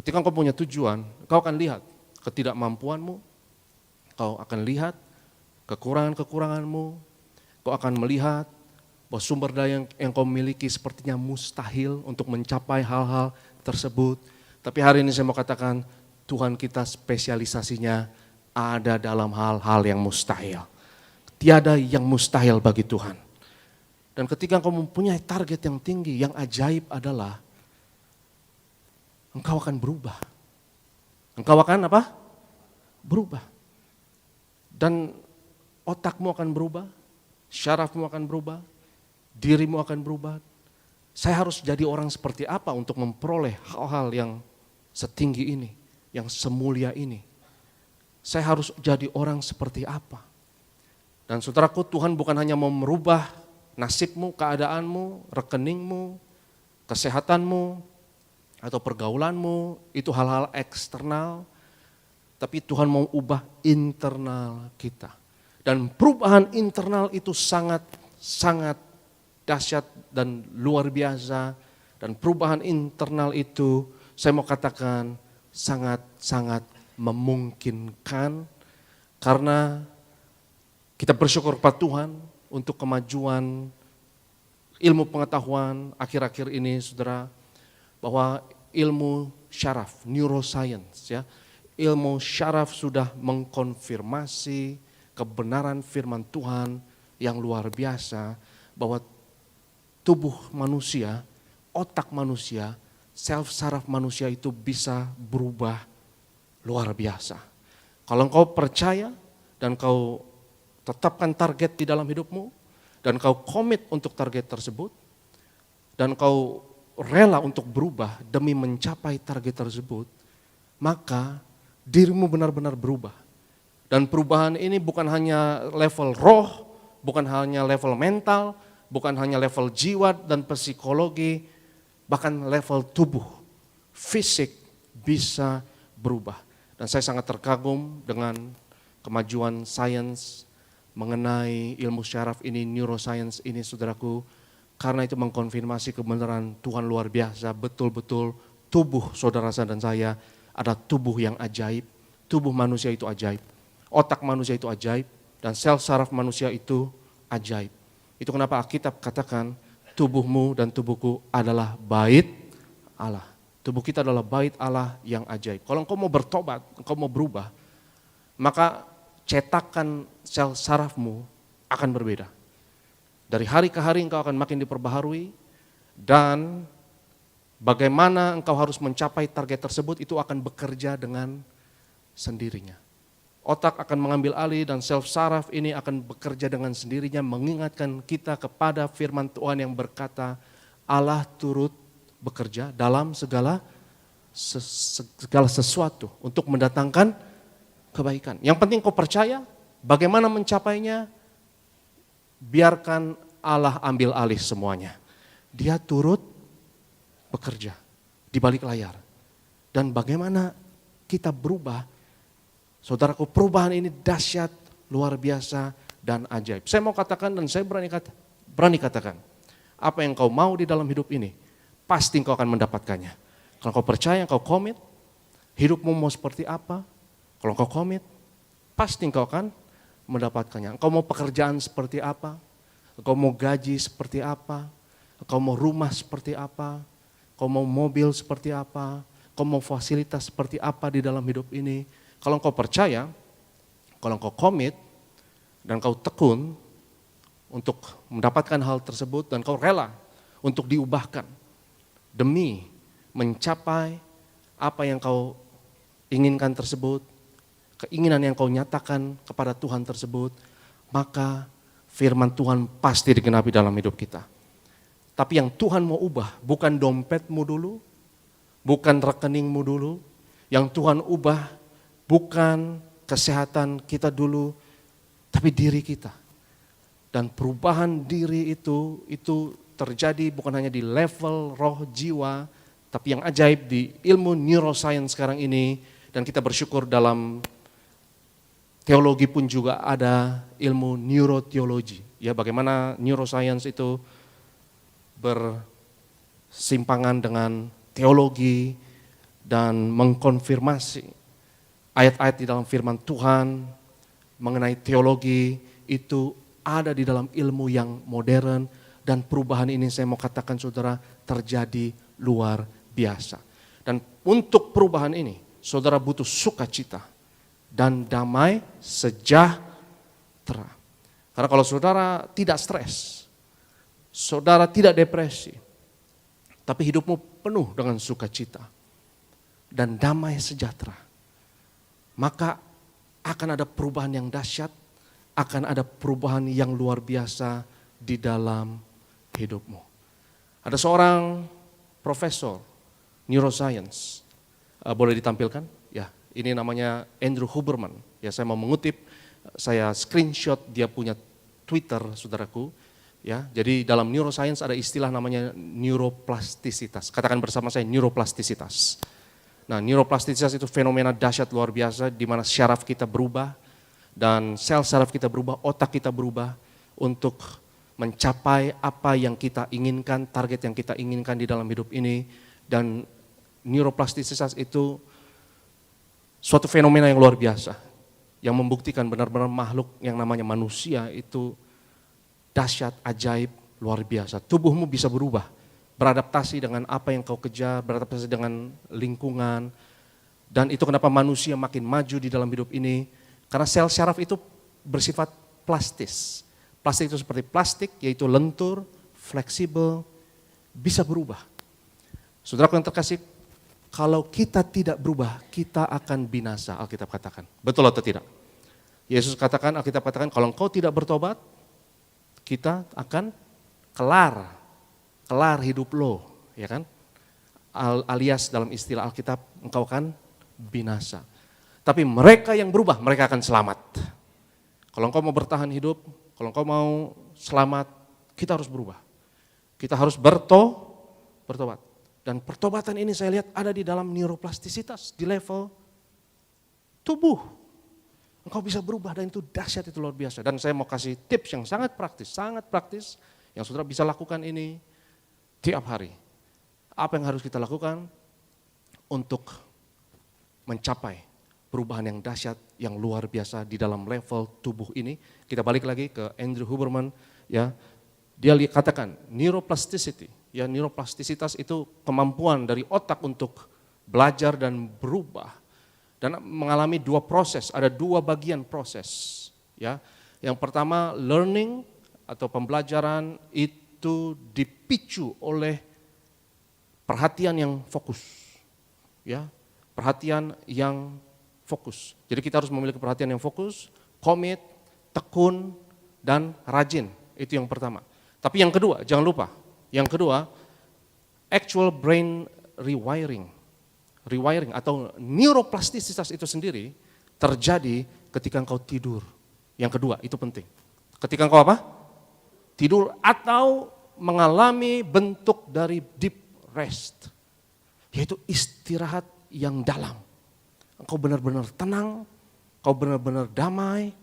ketika engkau punya tujuan, engkau akan lihat ketidakmampuanmu, engkau akan lihat kekurangan-kekuranganmu, engkau akan melihat bahwa sumber daya yang kau miliki sepertinya mustahil untuk mencapai hal-hal tersebut. Tapi hari ini saya mau katakan, Tuhan kita spesialisasinya ada dalam hal-hal yang mustahil. Tiada yang mustahil bagi Tuhan. Dan ketika engkau mempunyai target yang tinggi, yang ajaib adalah engkau akan berubah. Engkau akan apa? Berubah. Dan otakmu akan berubah, syarafmu akan berubah, dirimu akan berubah. Saya harus jadi orang seperti apa untuk memperoleh hal-hal yang setinggi ini, yang semulia ini. Saya harus jadi orang seperti apa. Dan saudaraku, Tuhan bukan hanya mau merubah nasibmu, keadaanmu, rekeningmu, kesehatanmu, atau pergaulanmu, itu hal-hal eksternal. Tapi Tuhan mau ubah internal kita. Dan perubahan internal itu sangat dahsyat dan luar biasa. Dan perubahan internal itu saya mau katakan sangat-sangat memungkinkan karena kita bersyukur kepada Tuhan untuk kemajuan ilmu pengetahuan akhir-akhir ini, saudara, bahwa ilmu syaraf, neuroscience, ya, ilmu syaraf sudah mengkonfirmasi kebenaran firman Tuhan yang luar biasa bahwa tubuh manusia, otak manusia, self saraf manusia itu bisa berubah luar biasa. Kalau engkau percaya dan kau tetapkan target di dalam hidupmu, dan kau komit untuk target tersebut, dan kau rela untuk berubah demi mencapai target tersebut, maka dirimu benar-benar berubah. Dan perubahan ini bukan hanya level roh, bukan hanya level mental, bukan hanya level jiwa dan psikologi, bahkan level tubuh, fisik bisa berubah. Dan saya sangat terkagum dengan kemajuan sains mengenai ilmu syaraf ini, neuroscience ini, saudaraku, karena itu mengkonfirmasi kebenaran Tuhan luar biasa, betul-betul tubuh saudara dan saya ada tubuh yang ajaib, tubuh manusia itu ajaib, otak manusia itu ajaib, dan sel saraf manusia itu ajaib. Itu kenapa Alkitab katakan tubuhmu dan tubuhku adalah bait Allah. Tubuh kita adalah bait Allah yang ajaib. Kalau engkau mau bertobat, engkau mau berubah, maka cetakan sel sarafmu akan berbeda. Dari hari ke hari engkau akan makin diperbaharui, dan bagaimana engkau harus mencapai target tersebut itu akan bekerja dengan sendirinya. Otak akan mengambil alih dan sel saraf ini akan bekerja dengan sendirinya mengingatkan kita kepada firman Tuhan yang berkata Allah turut bekerja dalam segala sesuatu untuk mendatangkan kebaikan. Yang penting kau percaya, bagaimana mencapainya, biarkan Allah ambil alih semuanya. Dia turut bekerja di balik layar. Dan bagaimana kita berubah, saudaraku, perubahan ini dahsyat, luar biasa, dan ajaib. Saya mau katakan dan saya berani katakan, apa yang kau mau di dalam hidup ini, pasti kau akan mendapatkannya. Kalau kau percaya, kau komit, hidupmu mau seperti apa, kalau kau komit, pasti kau akan mendapatkannya. Kau mau pekerjaan seperti apa, kau mau gaji seperti apa, kau mau rumah seperti apa, kau mau mobil seperti apa, kau mau fasilitas seperti apa di dalam hidup ini. Kalau kau percaya, kalau kau komit, dan kau tekun untuk mendapatkan hal tersebut, dan kau rela untuk diubahkan demi mencapai apa yang kau inginkan tersebut, keinginan yang kau nyatakan kepada Tuhan tersebut, maka firman Tuhan pasti digenapi dalam hidup kita. Tapi yang Tuhan mau ubah bukan dompetmu dulu, bukan rekeningmu dulu. Yang Tuhan ubah bukan kesehatan kita dulu, tapi diri kita. Dan perubahan diri itu terjadi bukan hanya di level roh jiwa, tapi yang ajaib di ilmu neuroscience sekarang ini. Dan kita bersyukur dalam teologi pun juga ada ilmu neuroteologi. Ya, bagaimana neuroscience itu bersimpangan dengan teologi dan mengkonfirmasi ayat-ayat di dalam firman Tuhan mengenai teologi itu ada di dalam ilmu yang modern, dan perubahan ini saya mau katakan saudara terjadi luar biasa. Dan untuk perubahan ini saudara butuh sukacita dan damai sejahtera. Karena kalau saudara tidak stres, saudara tidak depresi, tapi hidupmu penuh dengan sukacita dan damai sejahtera, maka akan ada perubahan yang dahsyat, akan ada perubahan yang luar biasa di dalam hidupmu. Ada seorang profesor neuroscience, boleh ditampilkan? Ya, ini namanya Andrew Huberman. Ya, saya mau mengutip, saya screenshot dia punya Twitter, saudaraku. Ya, jadi dalam neuroscience ada istilah namanya neuroplastisitas. Katakan bersama saya, neuroplastisitas. Nah, neuroplastisitas itu fenomena dahsyat luar biasa di mana syaraf kita berubah dan sel saraf kita berubah, otak kita berubah untuk mencapai apa yang kita inginkan, target yang kita inginkan di dalam hidup ini. Dan neuroplastisitas itu suatu fenomena yang luar biasa, yang membuktikan benar-benar makhluk yang namanya manusia itu dahsyat, ajaib, luar biasa. Tubuhmu bisa berubah, beradaptasi dengan apa yang kau kejar, beradaptasi dengan lingkungan. Dan itu kenapa manusia makin maju di dalam hidup ini, karena sel syaraf itu bersifat plastis. Plastik itu seperti plastik, yaitu lentur, fleksibel, bisa berubah. Saudaraku yang terkasih, kalau kita tidak berubah, kita akan binasa, Alkitab katakan. Betul atau tidak? Yesus katakan, Alkitab katakan, kalau engkau tidak bertobat, kita akan kelar hidup lo, ya kan? Alias dalam istilah Alkitab, engkau akan binasa. Tapi mereka yang berubah, mereka akan selamat. Kalau engkau mau bertahan hidup, kalau engkau mau selamat, kita harus berubah. Kita harus bertobat. Dan pertobatan ini saya lihat ada di dalam neuroplastisitas, di level tubuh. Engkau bisa berubah dan itu dahsyat, itu luar biasa. Dan saya mau kasih tips yang sangat praktis, yang saudara bisa lakukan ini tiap hari. Apa yang harus kita lakukan untuk mencapai perubahan yang dahsyat, yang luar biasa di dalam level tubuh ini. Kita balik lagi ke Andrew Huberman, ya. Dia katakan neuroplasticity, ya, neuroplastisitas itu kemampuan dari otak untuk belajar dan berubah. Dan mengalami dua proses, ada dua bagian proses, ya. Yang pertama, learning atau pembelajaran itu dipicu oleh perhatian yang fokus, ya. Perhatian yang fokus. Jadi kita harus memiliki perhatian yang fokus, komit, tekun, dan rajin. Itu yang pertama. Tapi yang kedua, jangan lupa, yang kedua, actual brain rewiring atau neuroplastisitas itu sendiri terjadi ketika engkau tidur. Yang kedua, itu penting. Ketika engkau apa? Tidur atau mengalami bentuk dari deep rest, yaitu istirahat yang dalam. Engkau benar-benar tenang, engkau benar-benar damai,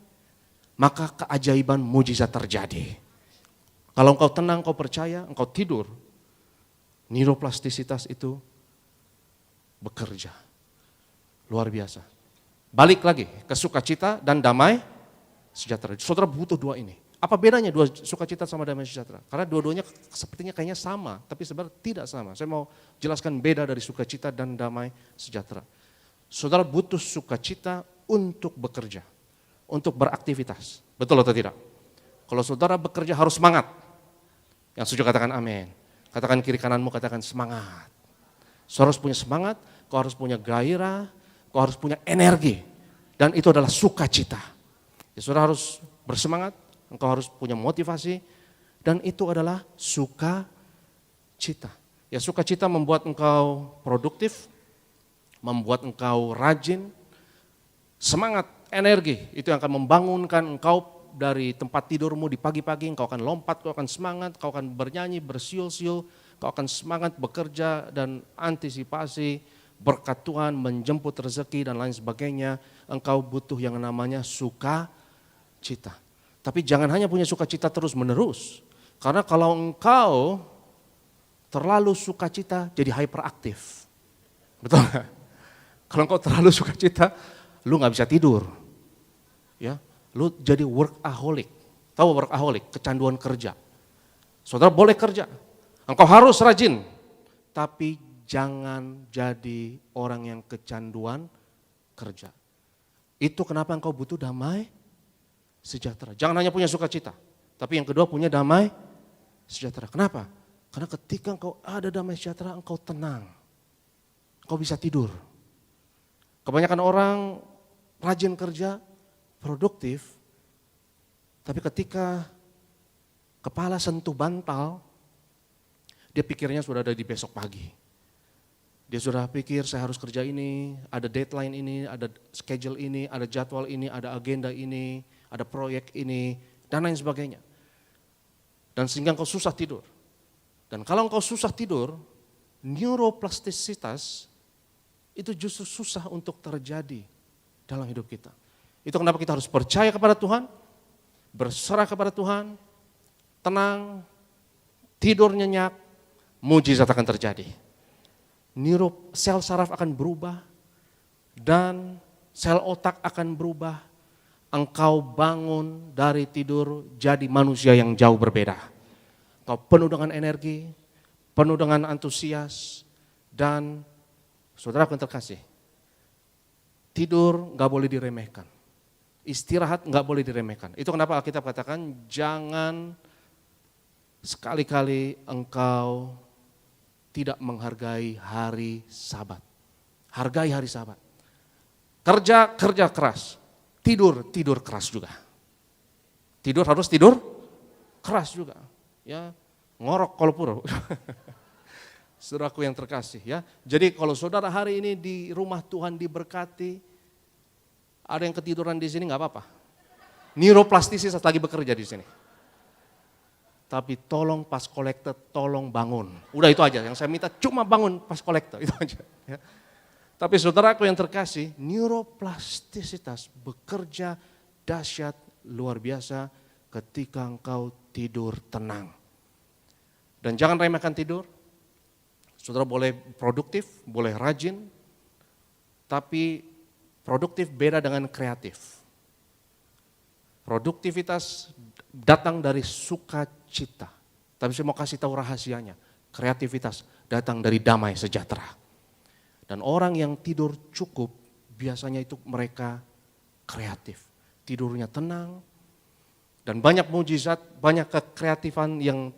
maka keajaiban mujizat terjadi. Kalau engkau tenang, engkau percaya, engkau tidur, neuroplastisitas itu bekerja. Luar biasa. Balik lagi ke sukacita dan damai sejahtera. Saudara butuh dua ini. Apa bedanya dua sukacita sama damai sejahtera? Karena dua-duanya sepertinya kayaknya sama, tapi sebenarnya tidak sama. Saya mau jelaskan beda dari sukacita dan damai sejahtera. Saudara butuh sukacita untuk bekerja, untuk beraktivitas. Betul atau tidak? Kalau saudara bekerja harus semangat. Yang setuju katakan amin. Katakan kiri kananmu, katakan semangat. Saudara harus punya semangat, kau harus punya gairah, kau harus punya energi. Dan itu adalah sukacita. Ya, saudara harus bersemangat, engkau harus punya motivasi, dan itu adalah sukacita. Ya, sukacita membuat engkau produktif, membuat engkau rajin, semangat, energi, itu yang akan membangunkan engkau dari tempat tidurmu di pagi-pagi. Engkau akan lompat, kau akan semangat, kau akan bernyanyi, bersiul-siul, kau akan semangat bekerja dan antisipasi berkat Tuhan, menjemput rezeki dan lain sebagainya. Engkau butuh yang namanya sukacita. Tapi jangan hanya punya sukacita terus menerus, karena kalau engkau terlalu sukacita jadi hyperaktif. Betul gak? Kalau engkau terlalu sukacita, lu gak bisa tidur. Ya, lu jadi workaholic. Tahu workaholic? Kecanduan kerja. Saudara boleh kerja, engkau harus rajin, tapi jangan jadi orang yang kecanduan kerja. Itu kenapa engkau butuh damai sejahtera. Jangan hanya punya sukacita, tapi yang kedua punya damai sejahtera. Kenapa? Karena ketika engkau ada damai sejahtera, engkau tenang. Engkau bisa tidur. Kebanyakan orang rajin kerja, produktif, tapi ketika kepala sentuh bantal, dia pikirnya sudah ada di besok pagi. Dia sudah pikir saya harus kerja ini, ada deadline ini, ada schedule ini, ada jadwal ini, ada agenda ini, ada proyek ini, dan lain sebagainya. Dan sehingga engkau susah tidur. Dan kalau engkau susah tidur, neuroplastisitas itu justru susah untuk terjadi dalam hidup kita. Itu kenapa kita harus percaya kepada Tuhan, berserah kepada Tuhan, tenang, tidur nyenyak, mujizat akan terjadi. Sel saraf akan berubah dan sel otak akan berubah. Engkau bangun dari tidur jadi manusia yang jauh berbeda. Engkau penuh dengan energi, penuh dengan antusias, dan saudara yang terkasih, tidur nggak boleh diremehkan. Istirahat nggak boleh diremehkan. Itu kenapa Alkitab katakan jangan sekali-kali engkau tidak menghargai hari Sabat. Hargai hari Sabat. Kerja keras. Tidur keras juga. Harus tidur keras juga. Ya, ngorok kalau pura. Saudaraku yang terkasih ya. Jadi kalau saudara hari ini di rumah Tuhan diberkati, ada yang ketiduran di sini nggak apa-apa. Neuroplastisitas lagi bekerja di sini. Tapi tolong pas kolektor, tolong bangun. Udah itu aja, yang saya minta cuma bangun pas kolektor, itu aja. Ya. Tapi saudaraku yang terkasih, neuroplastisitas bekerja dahsyat luar biasa ketika engkau tidur tenang. Dan jangan remehkan tidur. Saudara boleh produktif, boleh rajin, tapi produktif beda dengan kreatif. Produktivitas datang dari sukacita. Tapi saya mau kasih tahu rahasianya. Kreativitas datang dari damai sejahtera. Dan orang yang tidur cukup biasanya itu mereka kreatif. Tidurnya tenang dan banyak mujizat, banyak kekreatifan yang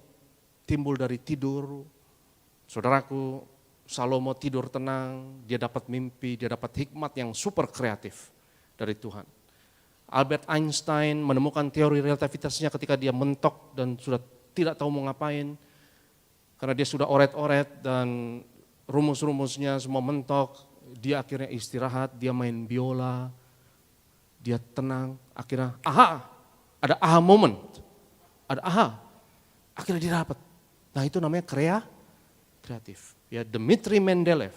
timbul dari tidur. Saudaraku, Salomo tidur tenang, dia dapat mimpi, dia dapat hikmat yang super kreatif dari Tuhan. Albert Einstein menemukan teori relativitasnya ketika dia mentok dan sudah tidak tahu mau ngapain. Karena dia sudah oret-oret dan rumus-rumusnya semua mentok, dia akhirnya istirahat, dia main biola, dia tenang, akhirnya ada aha moment, akhirnya dia dapat. Nah itu namanya kreatif. Ya, Dmitri Mendeleev,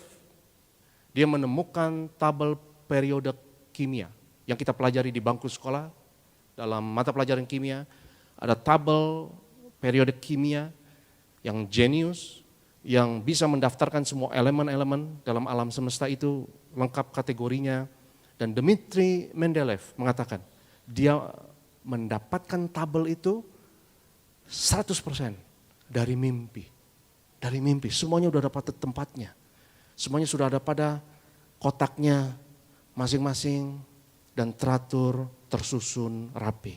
dia menemukan tabel periode kimia yang kita pelajari di bangku sekolah dalam mata pelajaran kimia. Ada tabel periode kimia yang jenius, yang bisa mendaftarkan semua elemen-elemen dalam alam semesta itu lengkap kategorinya. Dan Dmitri Mendeleev mengatakan dia mendapatkan tabel itu 100% dari mimpi. Dari mimpi, semuanya sudah dapat tempatnya. Semuanya sudah ada pada kotaknya masing-masing dan teratur, tersusun, rapi.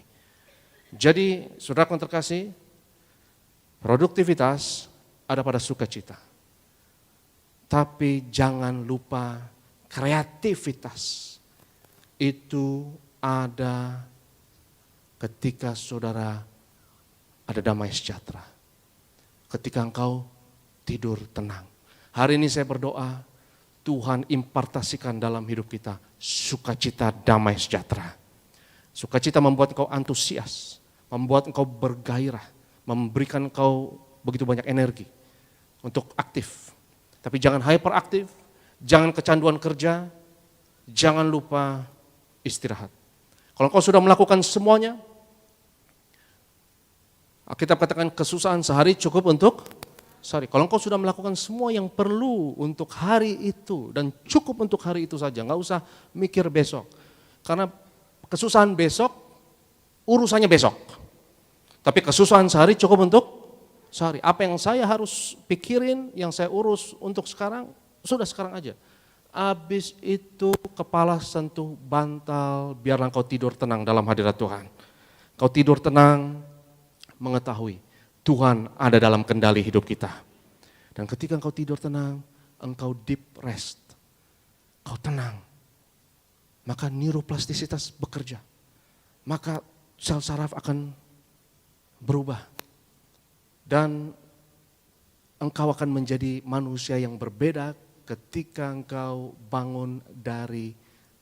Jadi saudara yang terkasih, produktivitas ada pada sukacita. Tapi jangan lupa kreativitas itu ada ketika saudara ada damai sejahtera. Ketika engkau tidur tenang. Hari ini saya berdoa, Tuhan impartasikan dalam hidup kita sukacita damai sejahtera. Sukacita membuat engkau antusias, membuat engkau bergairah, memberikan engkau begitu banyak energi untuk aktif. Tapi jangan hyperaktif, jangan kecanduan kerja, jangan lupa istirahat. Kalau engkau sudah melakukan semuanya, kita katakan kesusahan sehari cukup untuk sehari. Kalau engkau sudah melakukan semua yang perlu untuk hari itu dan cukup untuk hari itu saja, nggak usah mikir besok. Karena kesusahan besok, urusannya besok. Tapi kesusahan sehari cukup untuk sehari. Apa yang saya harus pikirin, yang saya urus untuk sekarang, sudah sekarang aja. Habis itu kepala sentuh bantal, biarlah engkau tidur tenang dalam hadirat Tuhan. Kau tidur tenang, mengetahui Tuhan ada dalam kendali hidup kita. Dan ketika engkau tidur tenang, engkau deep rest, kau tenang, maka neuroplastisitas bekerja. Maka sel saraf akan berubah. Dan engkau akan menjadi manusia yang berbeda ketika engkau bangun dari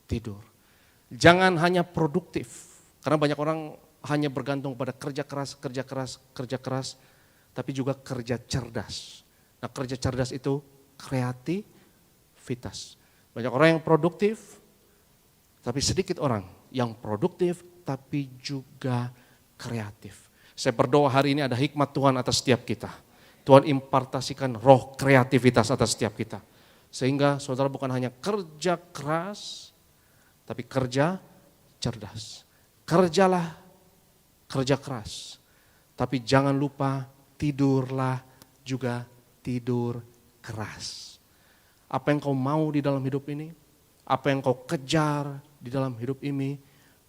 tidur. Jangan hanya produktif, karena banyak orang hanya bergantung pada kerja keras, tapi juga kerja cerdas. Nah, kerja cerdas itu kreativitas. Banyak orang yang produktif, tapi sedikit orang yang produktif, tapi juga kreatif. Saya berdoa hari ini ada hikmat Tuhan atas setiap kita. Tuhan impartasikan roh kreativitas atas setiap kita. Sehingga saudara bukan hanya kerja keras, tapi kerja cerdas. Kerjalah, kerja keras. Tapi jangan lupa tidurlah juga tidur keras. Apa yang kau mau di dalam hidup ini, apa yang kau kejar di dalam hidup ini,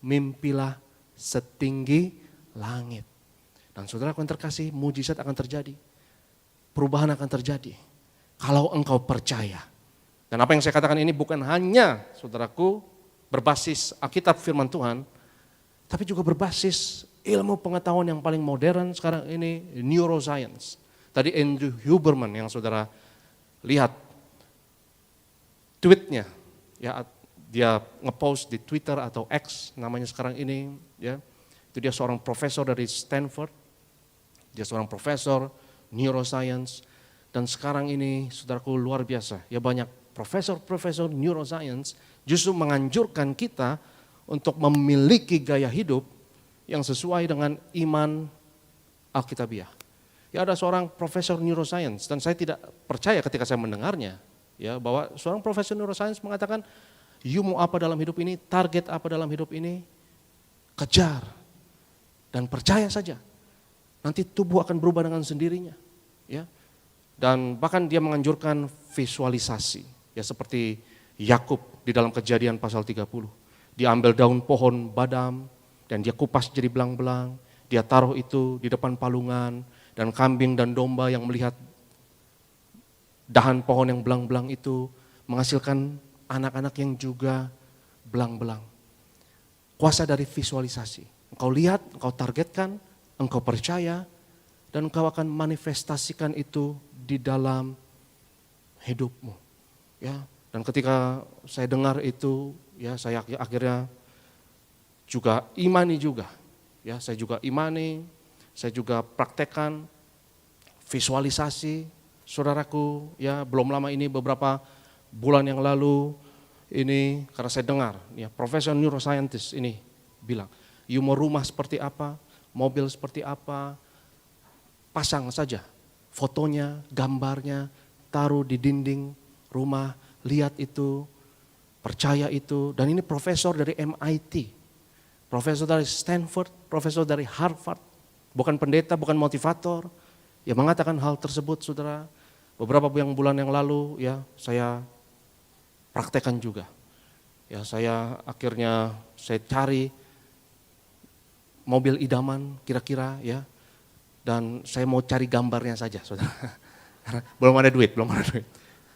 mimpilah setinggi langit. Dan saudara yang terkasih, mujizat akan terjadi. Perubahan akan terjadi. Kalau engkau percaya. Dan apa yang saya katakan ini bukan hanya, saudaraku, berbasis Alkitab firman Tuhan, tapi juga berbasis ilmu pengetahuan yang paling modern sekarang ini, neuroscience. Tadi Andrew Huberman yang saudara lihat tweetnya, ya dia ngepost di Twitter atau X namanya sekarang ini, ya itu dia seorang profesor dari Stanford, dia seorang profesor neuroscience, dan sekarang ini saudaraku luar biasa, ya banyak profesor neuroscience justru menganjurkan kita untuk memiliki gaya hidup yang sesuai dengan iman Alkitabiah. Ya ada seorang profesor neuroscience dan saya tidak percaya ketika saya mendengarnya, ya bahwa seorang profesor neuroscience mengatakan, you mau apa dalam hidup ini, target apa dalam hidup ini, kejar dan percaya saja. Nanti tubuh akan berubah dengan sendirinya, ya. Dan bahkan dia menganjurkan visualisasi, ya seperti Yakub di dalam Kejadian pasal 30. Dia ambil daun pohon badam dan dia kupas jadi belang-belang, dia taruh itu di depan palungan dan kambing dan domba yang melihat dahan pohon yang belang-belang itu menghasilkan anak-anak yang juga belang-belang. Kuasa dari visualisasi. Engkau lihat, engkau targetkan, engkau percaya, dan engkau akan manifestasikan itu di dalam hidupmu. Ya, dan ketika saya dengar itu, ya saya akhirnya juga imani juga. Ya, saya juga imani, saya juga praktekkan visualisasi. Saudaraku, ya belum lama ini beberapa bulan yang lalu ini karena saya dengar, ya profesor neuroscientist ini bilang, you mau rumah seperti apa, mobil seperti apa, pasang saja fotonya, gambarnya, taruh di dinding rumah, lihat itu, percaya itu. Dan ini profesor dari MIT, profesor dari Stanford, profesor dari Harvard, bukan pendeta, bukan motivator, yang mengatakan hal tersebut, saudara. Beberapa bulan yang lalu, ya saya praktekkan juga. Ya saya akhirnya saya cari mobil idaman kira-kira, ya. Dan saya mau cari gambarnya saja, saudara. Karena belum ada duit.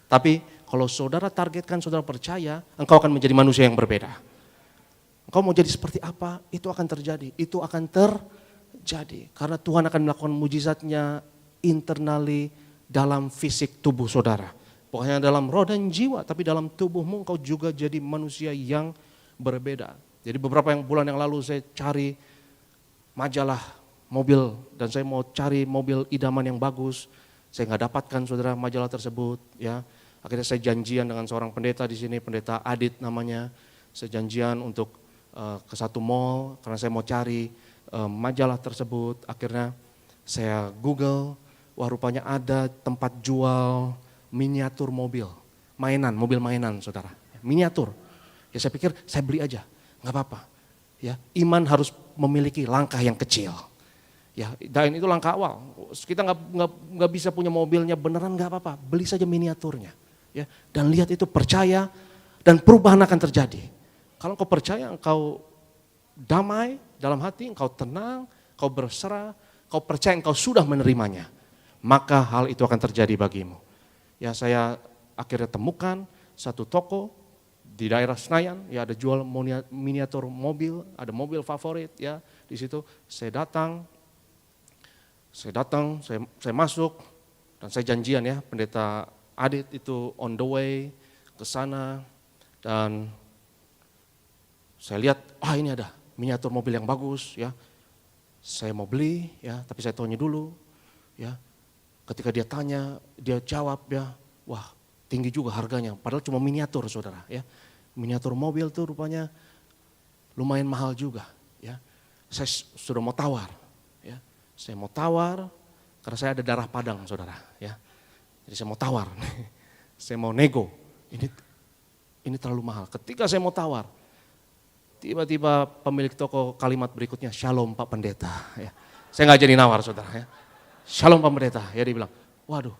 Tapi kalau saudara targetkan, saudara percaya, engkau akan menjadi manusia yang berbeda. Engkau mau jadi seperti apa, itu akan terjadi. Itu akan terjadi. Karena Tuhan akan melakukan mujizatnya internally dalam fisik tubuh saudara. Bukan hanya dalam roh dan jiwa, tapi dalam tubuhmu engkau juga jadi manusia yang berbeda. Jadi beberapa bulan yang lalu saya cari majalah mobil dan saya mau cari mobil idaman yang bagus. Saya nggak dapatkan, saudara, majalah tersebut. Ya, akhirnya saya janjian dengan seorang pendeta di sini, pendeta Adit namanya. Saya janjian untuk ke satu mall karena saya mau cari majalah tersebut. Akhirnya saya Google, wah rupanya ada tempat jual miniatur mobil mainan, saudara, miniatur. Ya saya pikir saya beli aja, nggak apa-apa. Ya, iman harus memiliki langkah yang kecil. Ya, dan itu langkah awal. Kita nggak bisa punya mobilnya beneran, nggak apa-apa, beli saja miniaturnya. Ya, dan lihat itu, percaya, dan perubahan akan terjadi. Kalau engkau percaya, engkau damai dalam hati, engkau tenang, engkau berserah, engkau percaya, engkau sudah menerimanya, maka hal itu akan terjadi bagimu. Ya, saya akhirnya temukan satu toko di daerah Senayan, ya ada jual miniatur mobil, ada mobil favorit, ya di situ saya datang, saya masuk dan saya janjian, ya pendeta Adit itu on the way ke sana dan saya lihat, ini ada miniatur mobil yang bagus, ya saya mau beli, ya tapi saya tanya dulu, ya. Ketika dia tanya, dia jawab, ya, wah tinggi juga harganya, padahal cuma miniatur, saudara, ya. Miniatur mobil tuh rupanya lumayan mahal juga, ya. Saya sudah mau tawar, ya. Saya mau tawar karena saya ada darah Padang, saudara, ya. Jadi saya mau tawar, saya mau nego, ini terlalu mahal. Ketika saya mau tawar, Tiba-tiba pemilik toko kalimat berikutnya, "Shalom Pak Pendeta." Ya. Saya nggak jadi nawar saudara ya. "Shalom Pak Pendeta." Ya dia bilang, waduh,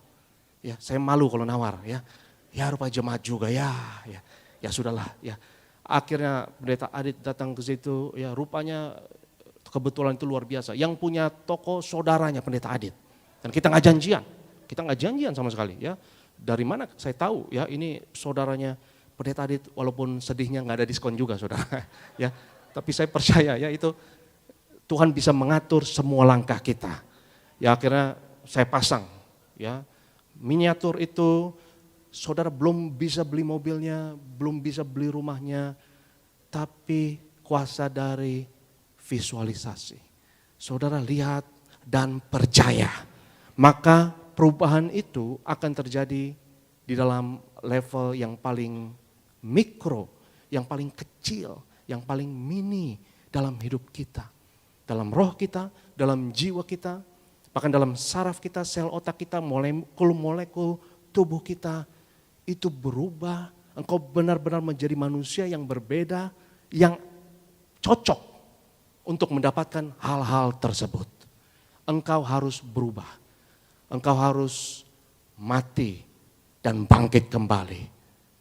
ya saya malu kalau nawar ya. Ya rupa jemaat juga ya. Ya sudahlah ya. Akhirnya Pendeta Adit datang ke situ, ya rupanya kebetulan itu luar biasa. Yang punya toko saudaranya Pendeta Adit. Dan kita nggak janjian sama sekali ya. Dari mana saya tahu ya ini saudaranya Pendeta Adit, walaupun sedihnya nggak ada diskon juga saudara ya. Tapi saya percaya ya itu Tuhan bisa mengatur semua langkah kita. Ya akhirnya saya pasang ya miniatur itu, saudara belum bisa beli mobilnya, belum bisa beli rumahnya, tapi kuasa dari visualisasi. Saudara lihat dan percaya, maka perubahan itu akan terjadi di dalam level yang paling mikro, yang paling kecil, yang paling mini dalam hidup kita. Dalam roh kita, dalam jiwa kita, bahkan dalam saraf kita, sel otak kita, molekul-molekul tubuh kita, itu berubah. Engkau benar-benar menjadi manusia yang berbeda, yang cocok untuk mendapatkan hal-hal tersebut. Engkau harus berubah. Engkau harus mati dan bangkit kembali.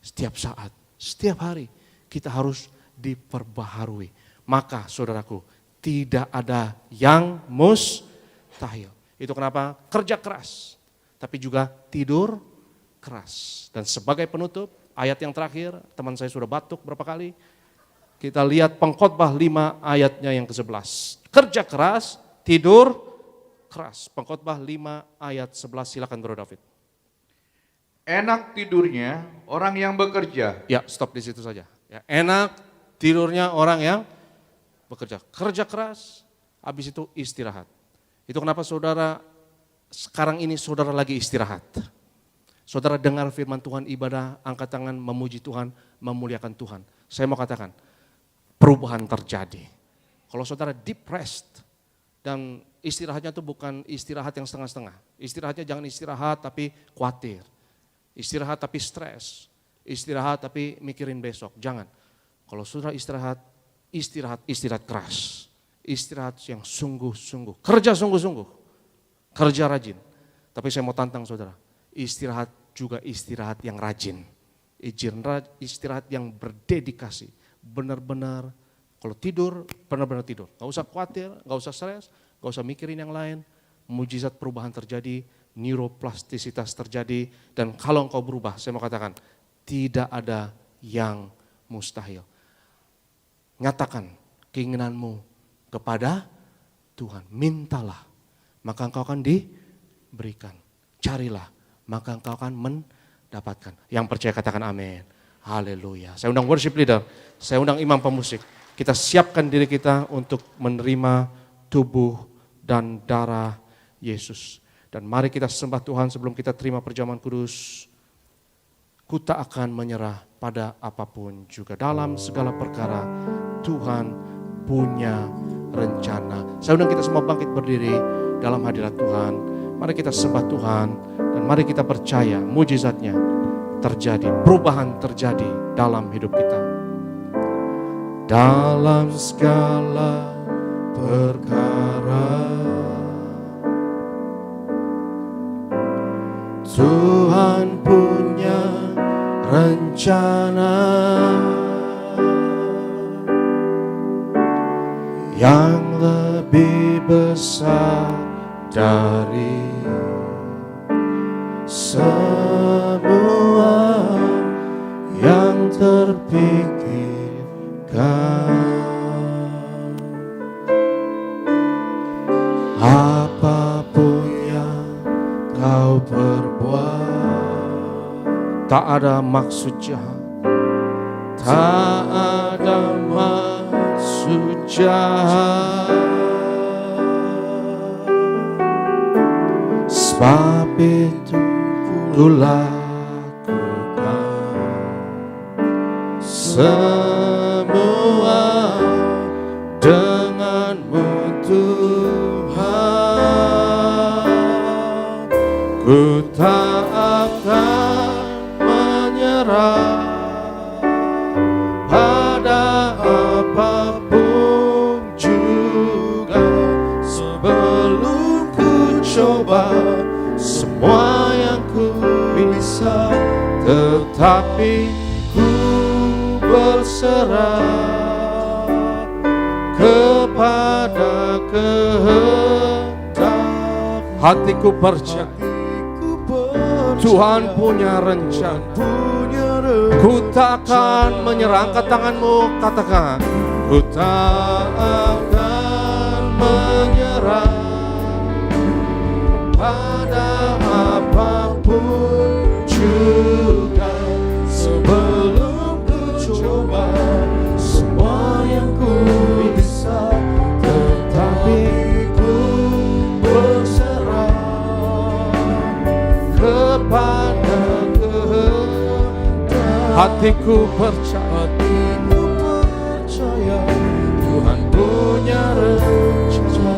Setiap saat, setiap hari kita harus diperbaharui. Maka saudaraku, tidak ada yang mustahil. Itu kenapa kerja keras, tapi juga tidur keras. Dan sebagai penutup, ayat yang terakhir, teman saya sudah batuk berapa kali. Kita lihat Pengkhotbah 5 ayatnya yang ke-11. Kerja keras, tidur keras. Pengkhotbah 5 ayat 11, silakan Bro David. Enak tidurnya orang yang bekerja. Ya, stop di situ saja. Ya, enak tidurnya orang yang bekerja. Kerja keras, habis itu istirahat. Itu kenapa saudara, sekarang ini saudara lagi istirahat. Saudara dengar firman Tuhan, ibadah, angkat tangan, memuji Tuhan, memuliakan Tuhan. Saya mau katakan, perubahan terjadi. Kalau saudara depressed, dan istirahatnya itu bukan istirahat yang setengah-setengah. Istirahatnya jangan istirahat tapi khawatir. Istirahat tapi stres, istirahat tapi mikirin besok, jangan. Kalau saudara istirahat keras, istirahat yang sungguh-sungguh, kerja sungguh-sungguh, kerja rajin. Tapi saya mau tantang saudara, istirahat juga istirahat yang rajin, istirahat yang berdedikasi, benar-benar kalau tidur, benar-benar tidur. Gak usah khawatir, gak usah stres, gak usah mikirin yang lain, mujizat perubahan terjadi, neuroplastisitas terjadi, dan kalau engkau berubah, saya mau katakan, tidak ada yang mustahil. Nyatakan keinginanmu kepada Tuhan, mintalah, maka engkau akan diberikan. Carilah, maka engkau akan mendapatkan. Yang percaya katakan amin. Haleluya. Saya undang worship leader, saya undang imam pemusik. Kita siapkan diri kita untuk menerima tubuh dan darah Yesus. Dan mari kita sembah Tuhan sebelum kita terima perjamuan kudus. Ku tak akan menyerah pada apapun juga. Dalam segala perkara Tuhan punya rencana. Saya undang kita semua bangkit berdiri dalam hadirat Tuhan. Mari kita sembah Tuhan dan mari kita percaya mujizatnya terjadi. Perubahan terjadi dalam hidup kita. Dalam segala perkara Tuhan punya rencana yang lebih besar dari semua yang terpikirkan. Apapun yang kau perbuat, tak ada maksud jahat, tak ada maksud jahat. Sebab itu ku lakukan semua denganmu Tuhan. Ku tak akan menyerah pada apa coba semua yang ku bisa, tetapi ku berserah kepada kehendak. Hatiku percaya Tuhan punya rencana. Ku tak akan menyerah. Angkat tanganmu, katakan, ku tak akan menyerah pada apapun juga, sebelum ku coba semua yang ku bisa, tetapi ku berserah kepada kehendak. Hatiku percaya Tuhan punya rencana.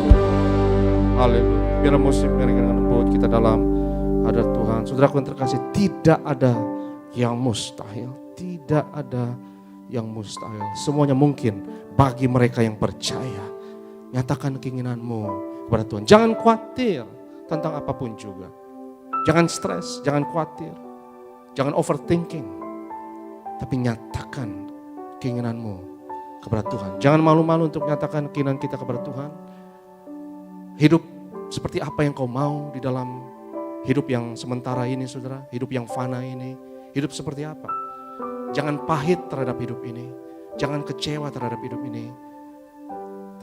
Haleluya. Biar musik dengan lembut kita dalam hadirat Tuhan. Saudaraku yang terkasih, tidak ada yang mustahil. Tidak ada yang mustahil. Semuanya mungkin bagi mereka yang percaya. Nyatakan keinginanmu kepada Tuhan. Jangan khawatir tentang apapun juga. Jangan stres, jangan khawatir. Jangan overthinking. Tapi nyatakan keinginanmu kepada Tuhan. Jangan malu-malu untuk nyatakan keinginan kita kepada Tuhan. Hidup seperti apa yang kau mau di dalam hidup yang sementara ini, saudara. Hidup yang fana ini. Hidup seperti apa? Jangan pahit terhadap hidup ini. Jangan kecewa terhadap hidup ini.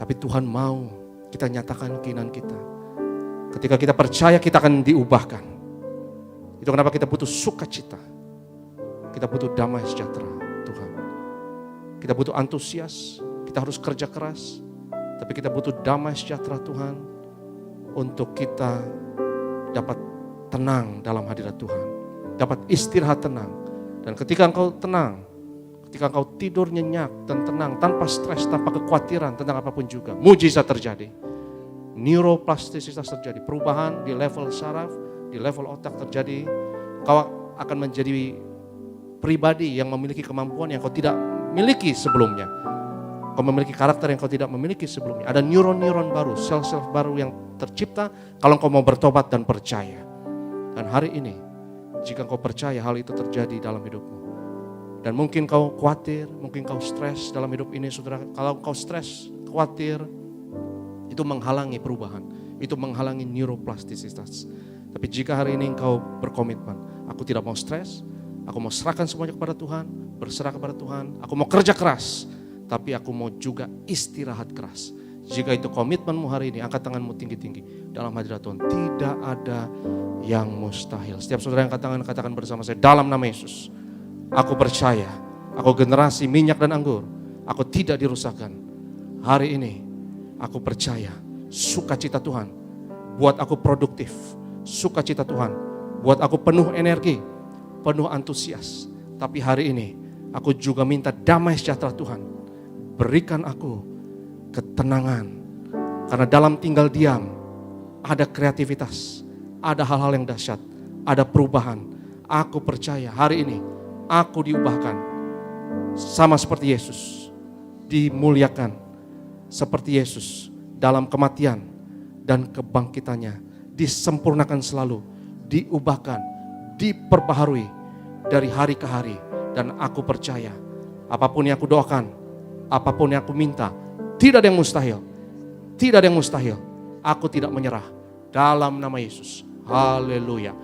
Tapi Tuhan mau kita nyatakan keinginan kita. Ketika kita percaya, kita akan diubahkan. Itu kenapa kita butuh sukacita. Kita butuh damai sejahtera Tuhan. Kita butuh antusias. Kita harus kerja keras. Tapi kita butuh damai sejahtera Tuhan. Untuk kita dapat tenang dalam hadirat Tuhan. Dapat istirahat tenang. Dan ketika engkau tenang, ketika engkau tidur nyenyak dan tenang, tanpa stres, tanpa kekhawatiran tentang apapun juga, mujizat terjadi. Neuroplastisitas terjadi. Perubahan di level saraf, di level otak terjadi. Kau akan menjadi pribadi yang memiliki kemampuan yang kau tidak miliki sebelumnya. Kau memiliki karakter yang kau tidak memiliki sebelumnya. Ada neuron-neuron baru, sel-sel baru yang tercipta kalau kau mau bertobat dan percaya. Dan hari ini, jika kau percaya hal itu terjadi dalam hidupmu. Dan mungkin kau khawatir, mungkin kau stres dalam hidup ini, saudara. Kalau kau stres, khawatir, itu menghalangi perubahan. Itu menghalangi neuroplastisitas. Tapi jika hari ini engkau berkomitmen, aku tidak mau stres, aku mau serahkan semuanya kepada Tuhan, berserah kepada Tuhan, aku mau kerja keras, tapi aku mau juga istirahat keras. Jika itu komitmenmu hari ini, angkat tanganmu tinggi-tinggi dalam hadirat Tuhan. Tidak ada yang mustahil. Setiap saudara yang angkat tangan, katakan bersama saya, dalam nama Yesus, aku percaya, aku generasi minyak dan anggur, aku tidak dirusakkan. Hari ini, aku percaya, sukacita Tuhan buat aku produktif. Sukacita Tuhan buat aku penuh energi, penuh antusias. Tapi hari ini, aku juga minta damai sejahtera Tuhan. Berikan aku ketenangan. Karena dalam tinggal diam, ada kreativitas, ada hal-hal yang dahsyat, ada perubahan. Aku percaya hari ini, aku diubahkan. Sama seperti Yesus, dimuliakan. Seperti Yesus, dalam kematian dan kebangkitannya, disempurnakan selalu, diubahkan, diperbaharui dari hari ke hari. Dan aku percaya, apapun yang aku doakan, apapun yang aku minta, tidak ada yang mustahil. Tidak ada yang mustahil. Aku tidak menyerah. Dalam nama Yesus. Haleluya.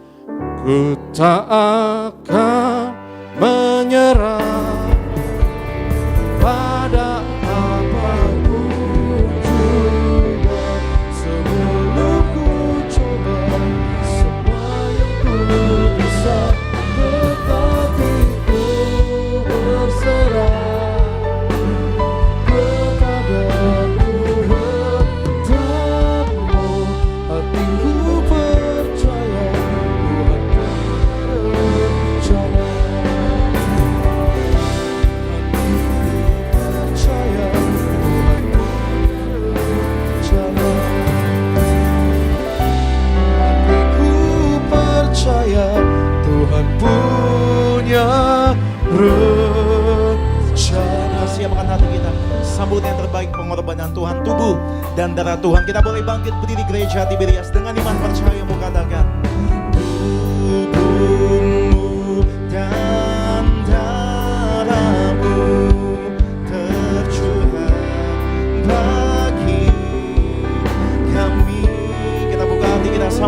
Ku tak akan menyerah pada apapun juga, sebelum ku coba semua yang ku bisa, tetapi ku berserah kepada kehendakmu. Hatiku percaya Tuhan berencana. Percaya Tuhan berencana. Hatiku percaya Tuhan punya rencana. Siapkan hati kita, sambut yang terbaik pengorbanan Tuhan, tubuh dan darah Tuhan. Kita boleh bangkit berdiri gereja Tiberias dengan iman percaya.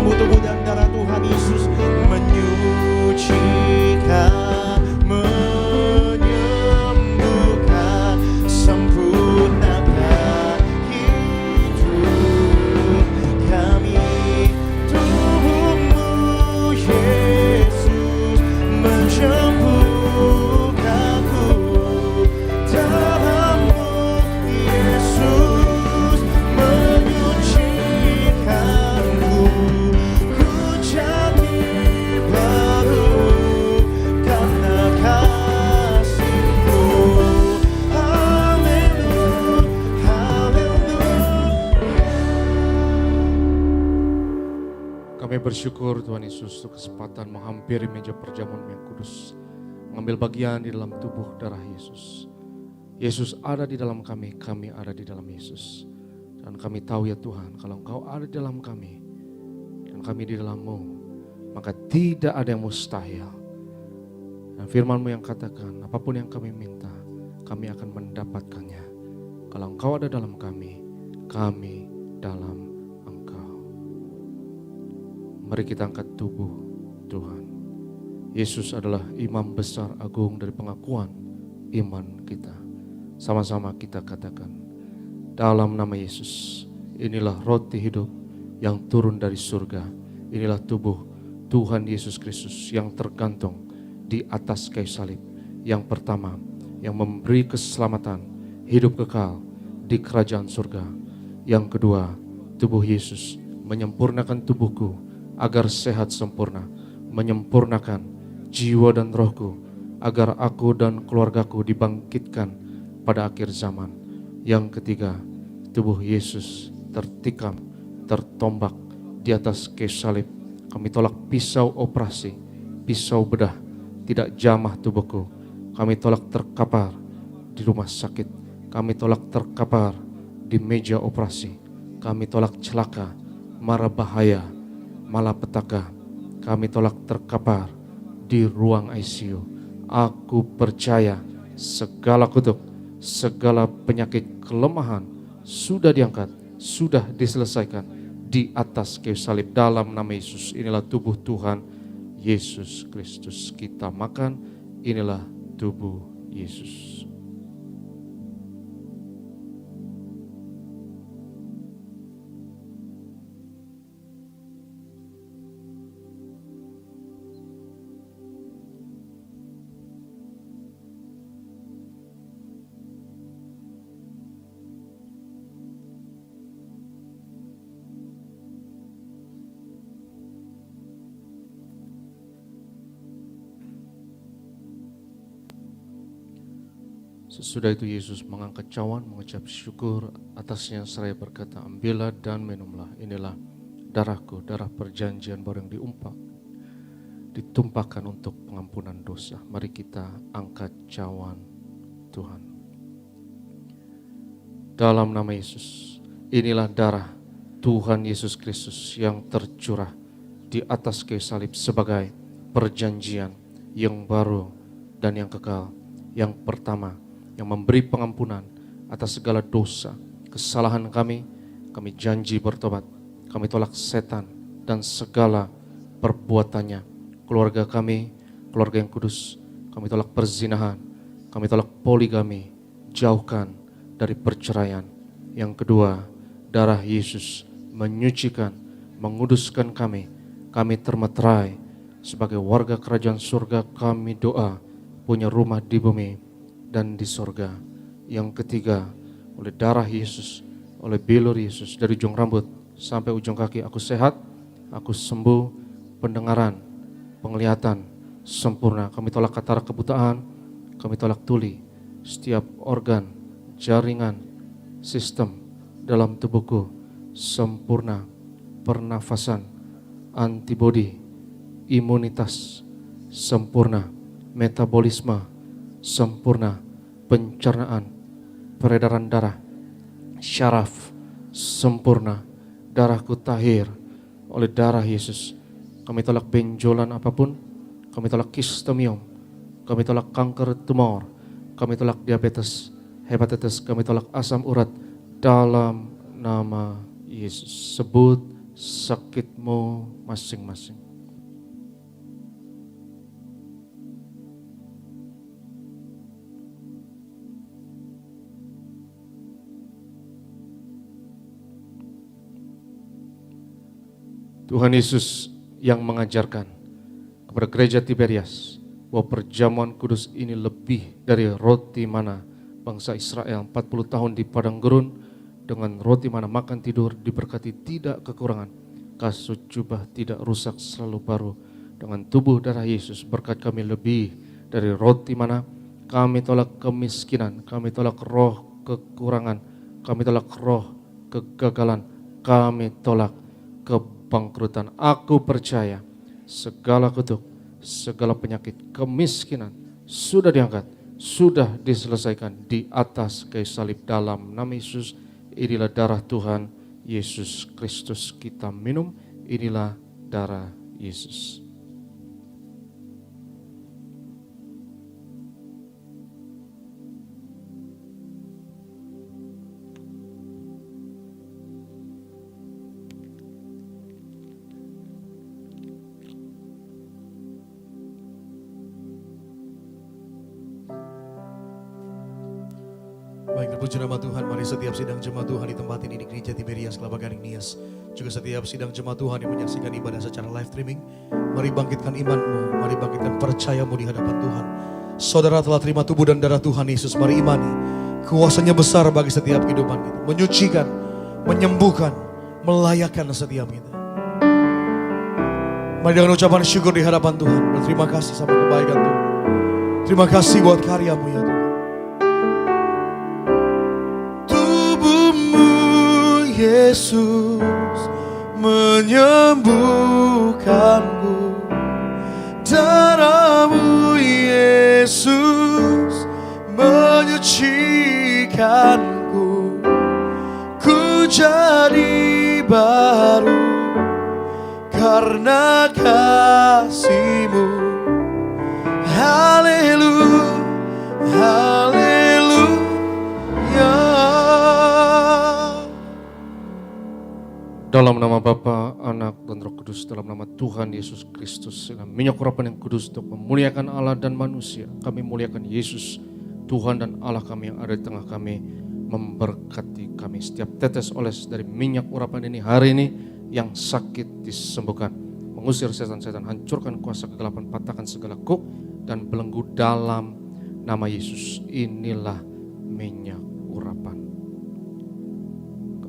bambu tubuh dan darah Tuhan Yesus menyucikan, menyembuhkan, sempurnakan hidup kami. Tubuhmu Yesus menyembuhkanku, darahmu Yesus menyucikanku. Ku jadi baru karena kasih-Mu. Haleluya, haleluya. Kami bersyukur Tuhan Yesus untuk kesempatan menghampiri meja perjamuan yang kudus, mengambil bagian di dalam tubuh darah Yesus. Yesus ada di dalam kami, kami ada di dalam Yesus. Dan kami tahu ya Tuhan, kalau Engkau ada di dalam kami, dan kami di dalam-Mu, maka tidak ada yang mustahil. Dan firman-Mu yang katakan, apapun yang kami minta, kami akan mendapatkannya. Kalau Engkau ada dalam kami dalam Engkau. Mari kita angkat tubuh Tuhan. Yesus adalah imam besar agung dari pengakuan iman kita. Sama-sama kita katakan, dalam nama Yesus, inilah roti hidup yang turun dari surga. Inilah tubuh Tuhan Yesus Kristus yang tergantung di atas kayu salib. Yang pertama, yang memberi keselamatan, hidup kekal di kerajaan surga. Yang kedua, tubuh Yesus menyempurnakan tubuhku agar sehat sempurna, menyempurnakan jiwa dan rohku agar aku dan keluargaku dibangkitkan pada akhir zaman. Yang ketiga, tubuh Yesus tertikam, tertombak di atas kayu salib. Kami tolak pisau operasi, pisau bedah, tidak jamah tubuhku. Kami tolak terkapar di rumah sakit. Kami tolak terkapar di meja operasi. Kami tolak celaka, mara bahaya, malapetaka. Kami tolak terkapar di ruang ICU. Aku percaya segala kutuk, segala penyakit kelemahan sudah diangkat, sudah diselesaikan di atas kayu salib. Dalam nama Yesus, inilah tubuh Tuhan Yesus Kristus. Kita makan, inilah tubuh Yesus. Sesudah itu Yesus mengangkat cawan, mengucap syukur atasnya seraya berkata, ambillah dan minumlah, inilah darahku, darah perjanjian baru yang ditumpahkan untuk pengampunan dosa. Mari kita angkat cawan Tuhan. Dalam nama Yesus, inilah darah Tuhan Yesus Kristus yang tercurah di atas kayu salib sebagai perjanjian yang baru dan yang kekal. Yang pertama, yang memberi pengampunan atas segala dosa, kesalahan kami janji bertobat. Kami tolak setan dan segala perbuatannya. Keluarga kami, keluarga yang kudus, kami tolak perzinahan, kami tolak poligami, jauhkan dari perceraian. Yang kedua, darah Yesus menyucikan, menguduskan kami termeterai sebagai warga kerajaan surga. Kami doa punya rumah di bumi dan di sorga. Yang ketiga, oleh darah Yesus, oleh bilur Yesus, dari ujung rambut sampai ujung kaki, aku sehat, aku sembuh, pendengaran, penglihatan sempurna. Kami tolak katarak, kebutaan, kami tolak tuli, setiap organ, jaringan, sistem dalam tubuhku sempurna, pernafasan, antibodi, imunitas sempurna, metabolisme sempurna, pencernaan, peredaran darah, syaraf sempurna, darahku tahir oleh darah Yesus. Kami tolak benjolan apapun, kami tolak kistomium, kami tolak kanker tumor, kami tolak diabetes, hepatitis, kami tolak asam urat dalam nama Yesus. Sebut sakitmu masing-masing. Tuhan Yesus yang mengajarkan kepada gereja Tiberias bahwa perjamuan kudus ini lebih dari roti mana bangsa Israel 40 tahun di padang gurun, dengan roti mana makan tidur diberkati tidak kekurangan, kasut jubah tidak rusak selalu baru. Dengan tubuh darah Yesus berkat kami lebih dari roti mana kami tolak kemiskinan, kami tolak roh kekurangan, kami tolak roh kegagalan, kami tolak kebangkrutan. Aku percaya segala kutuk, segala penyakit, kemiskinan sudah diangkat, sudah diselesaikan di atas kayu salib dalam nama Yesus. Inilah darah Tuhan Yesus Kristus, kita minum. Inilah darah Yesus. Baik, terpuji nama Tuhan. Mari setiap sidang jemaat Tuhan di tempat ini di Gereja Tiberias Kelapa Gading Nias, juga setiap sidang jemaat Tuhan yang menyaksikan ibadah secara live streaming, mari bangkitkan imanmu, mari bangkitkan percayamu di hadapan Tuhan. Saudara telah terima tubuh dan darah Tuhan Yesus, mari imani kuasanya besar bagi setiap kehidupan kita, menyucikan, menyembuhkan, melayakkan setiap kita. Mari dengan ucapan syukur di hadapan Tuhan, berterima kasih sama kebaikan Tuhan. Terima kasih buat karyamu ya Tuhan. Yesus menyembuhkanku, darah-Mu Yesus menyucikanku, ku jadi baru karena kasih-Mu. Haleluya, haleluya. Dalam nama Bapa, Anak, dan Roh Kudus, dalam nama Tuhan Yesus Kristus, dengan minyak urapan yang kudus untuk memuliakan Allah dan manusia, kami muliakan Yesus, Tuhan dan Allah kami yang ada di tengah kami, memberkati kami. Setiap tetes oles dari minyak urapan ini hari ini, yang sakit disembuhkan. Mengusir setan-setan, hancurkan kuasa kegelapan, patahkan segala kuk dan belenggu dalam nama Yesus. Inilah minyak urapan.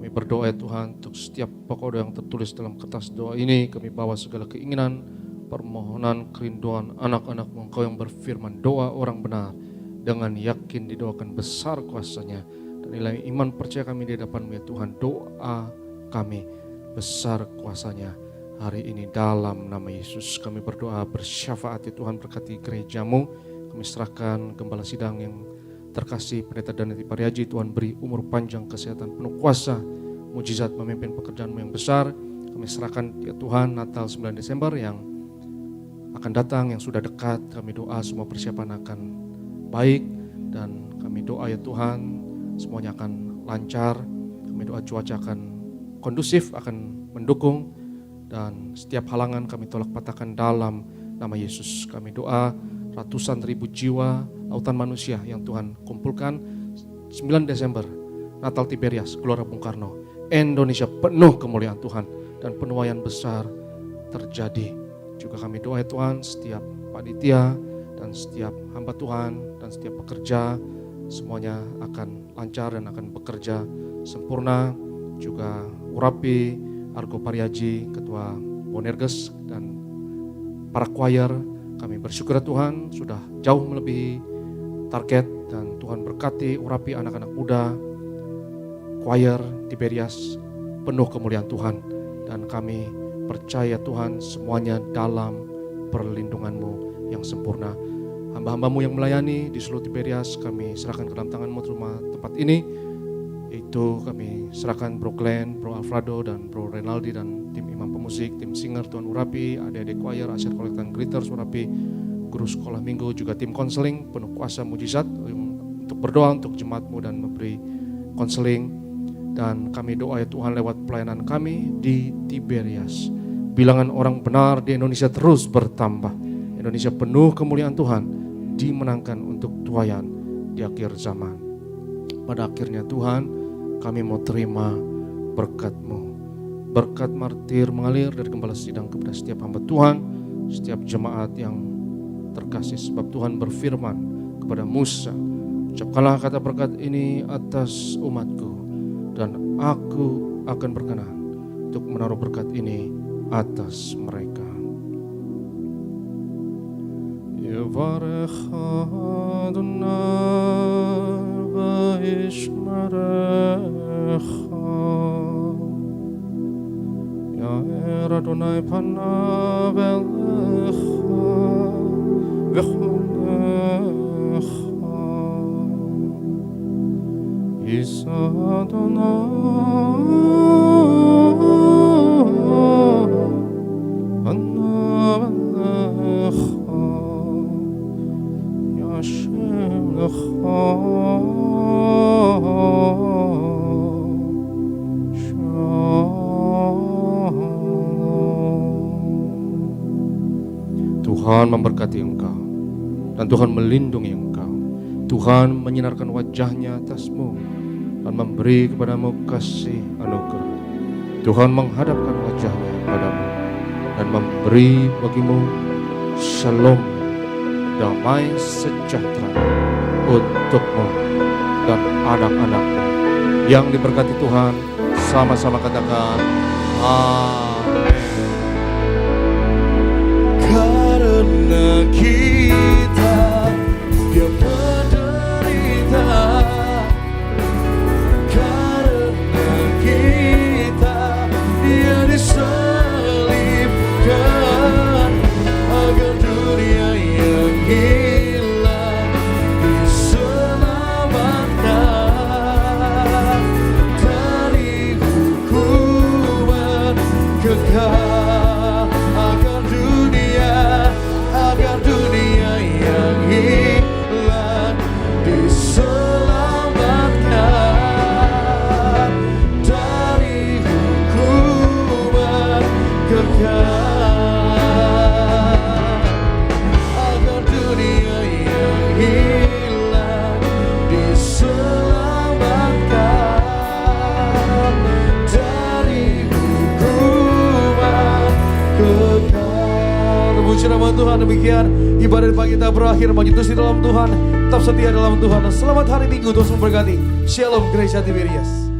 Berdoa ya Tuhan untuk setiap pokok doa yang tertulis dalam kertas doa ini. Kami bawa segala keinginan, permohonan, kerinduan anak-anak-Mu Engkau yang berfirman, doa orang benar dengan yakin didoakan besar kuasanya. Dan nilai iman percaya kami di hadapan-Mu ya Tuhan, doa kami besar kuasanya hari ini dalam nama Yesus. Kami berdoa bersyafaat ya Tuhan, berkati gereja-Mu. Kami serahkan gembala sidang yang terkasih Pendeta Danity Pariaji, Tuhan beri umur panjang, kesehatan, penuh kuasa, mujizat memimpin pekerjaan-Mu yang besar. Kami serahkan ya Tuhan Natal 9 Desember yang akan datang, yang sudah dekat. Kami doa semua persiapan akan baik, dan kami doa ya Tuhan semuanya akan lancar. Kami doa cuaca akan kondusif, akan mendukung, dan setiap halangan kami tolak patahkan dalam nama Yesus. Kami doa ratusan ribu jiwa lautan manusia yang Tuhan kumpulkan 9 Desember, Natal Tiberias, Gelora Bung Karno, Indonesia penuh kemuliaan Tuhan dan penuaian besar terjadi. Juga kami doa ya Tuhan setiap panitia dan setiap hamba Tuhan dan setiap pekerja, semuanya akan lancar dan akan bekerja sempurna. Juga Urapi, Argo Pariaji, Ketua Bonerges, dan para choir, kami bersyukur ya Tuhan sudah jauh melebihi target, dan Tuhan berkati Urapi anak-anak muda, choir Tiberias penuh kemuliaan Tuhan, dan kami percaya Tuhan semuanya dalam perlindungan-Mu yang sempurna. Hamba-hamba-Mu yang melayani di seluruh Tiberias kami serahkan ke dalam tangan-Mu rumah tempat ini. Itu kami serahkan Bro Glenn, Bro Alfredo, dan Bro Renaldi, dan tim imam pemusik, tim singer Tuhan Urapi, adik-adik choir, asyir kolektan Glitters Urapi, guru sekolah minggu, juga tim konseling penuh kuasa mujizat untuk berdoa untuk jemaat-Mu dan memberi konseling. Dan kami doa ya Tuhan lewat pelayanan kami di Tiberias. Bilangan orang benar di Indonesia terus bertambah. Indonesia penuh kemuliaan Tuhan, dimenangkan untuk tuayan di akhir zaman. Pada akhirnya Tuhan, kami mau terima berkat-Mu. Berkat martir mengalir dari gembala sidang kepada setiap hamba Tuhan, setiap jemaat yang terkasih. Sebab Tuhan berfirman kepada Musa, ucapkanlah kata berkat ini atas umatku, dan aku akan berkenan untuk menaruh berkat ini atas mereka. Yevarech Adonai v'yishmerecha, Ya'er Adonai panav elecha v'chonecha, Yisa Adonai panav elecha, Yashem lecha Tuhan memberkati engkau dan Tuhan melindungi engkau. Tuhan menyinarkan wajahnya atasmu dan memberi kepadamu kasih anugerah. Tuhan menghadapkan wajahnya kepadamu dan memberi bagimu shalom, damai sejahtera untukmu dan anak-anakmu. Yang diberkati Tuhan, sama-sama katakan amin. Karena kita dia menderita, karena kita dia disalibkan, agar dunia yang hilang diselamatkan dari hukuman kekal. Agar dunia yang hilang diselamatkan dari hukuman kekal. Agar dunia yang hilang diselamatkan dari hukuman kekal. Puji nama Tuhan. Demikian ibadah pagi kita berakhir. Maju terus di dalam Tuhan, tetap setia dalam Tuhan. Selamat hari Minggu, Tuhan memberkati. Shalom Gereja Tiberias.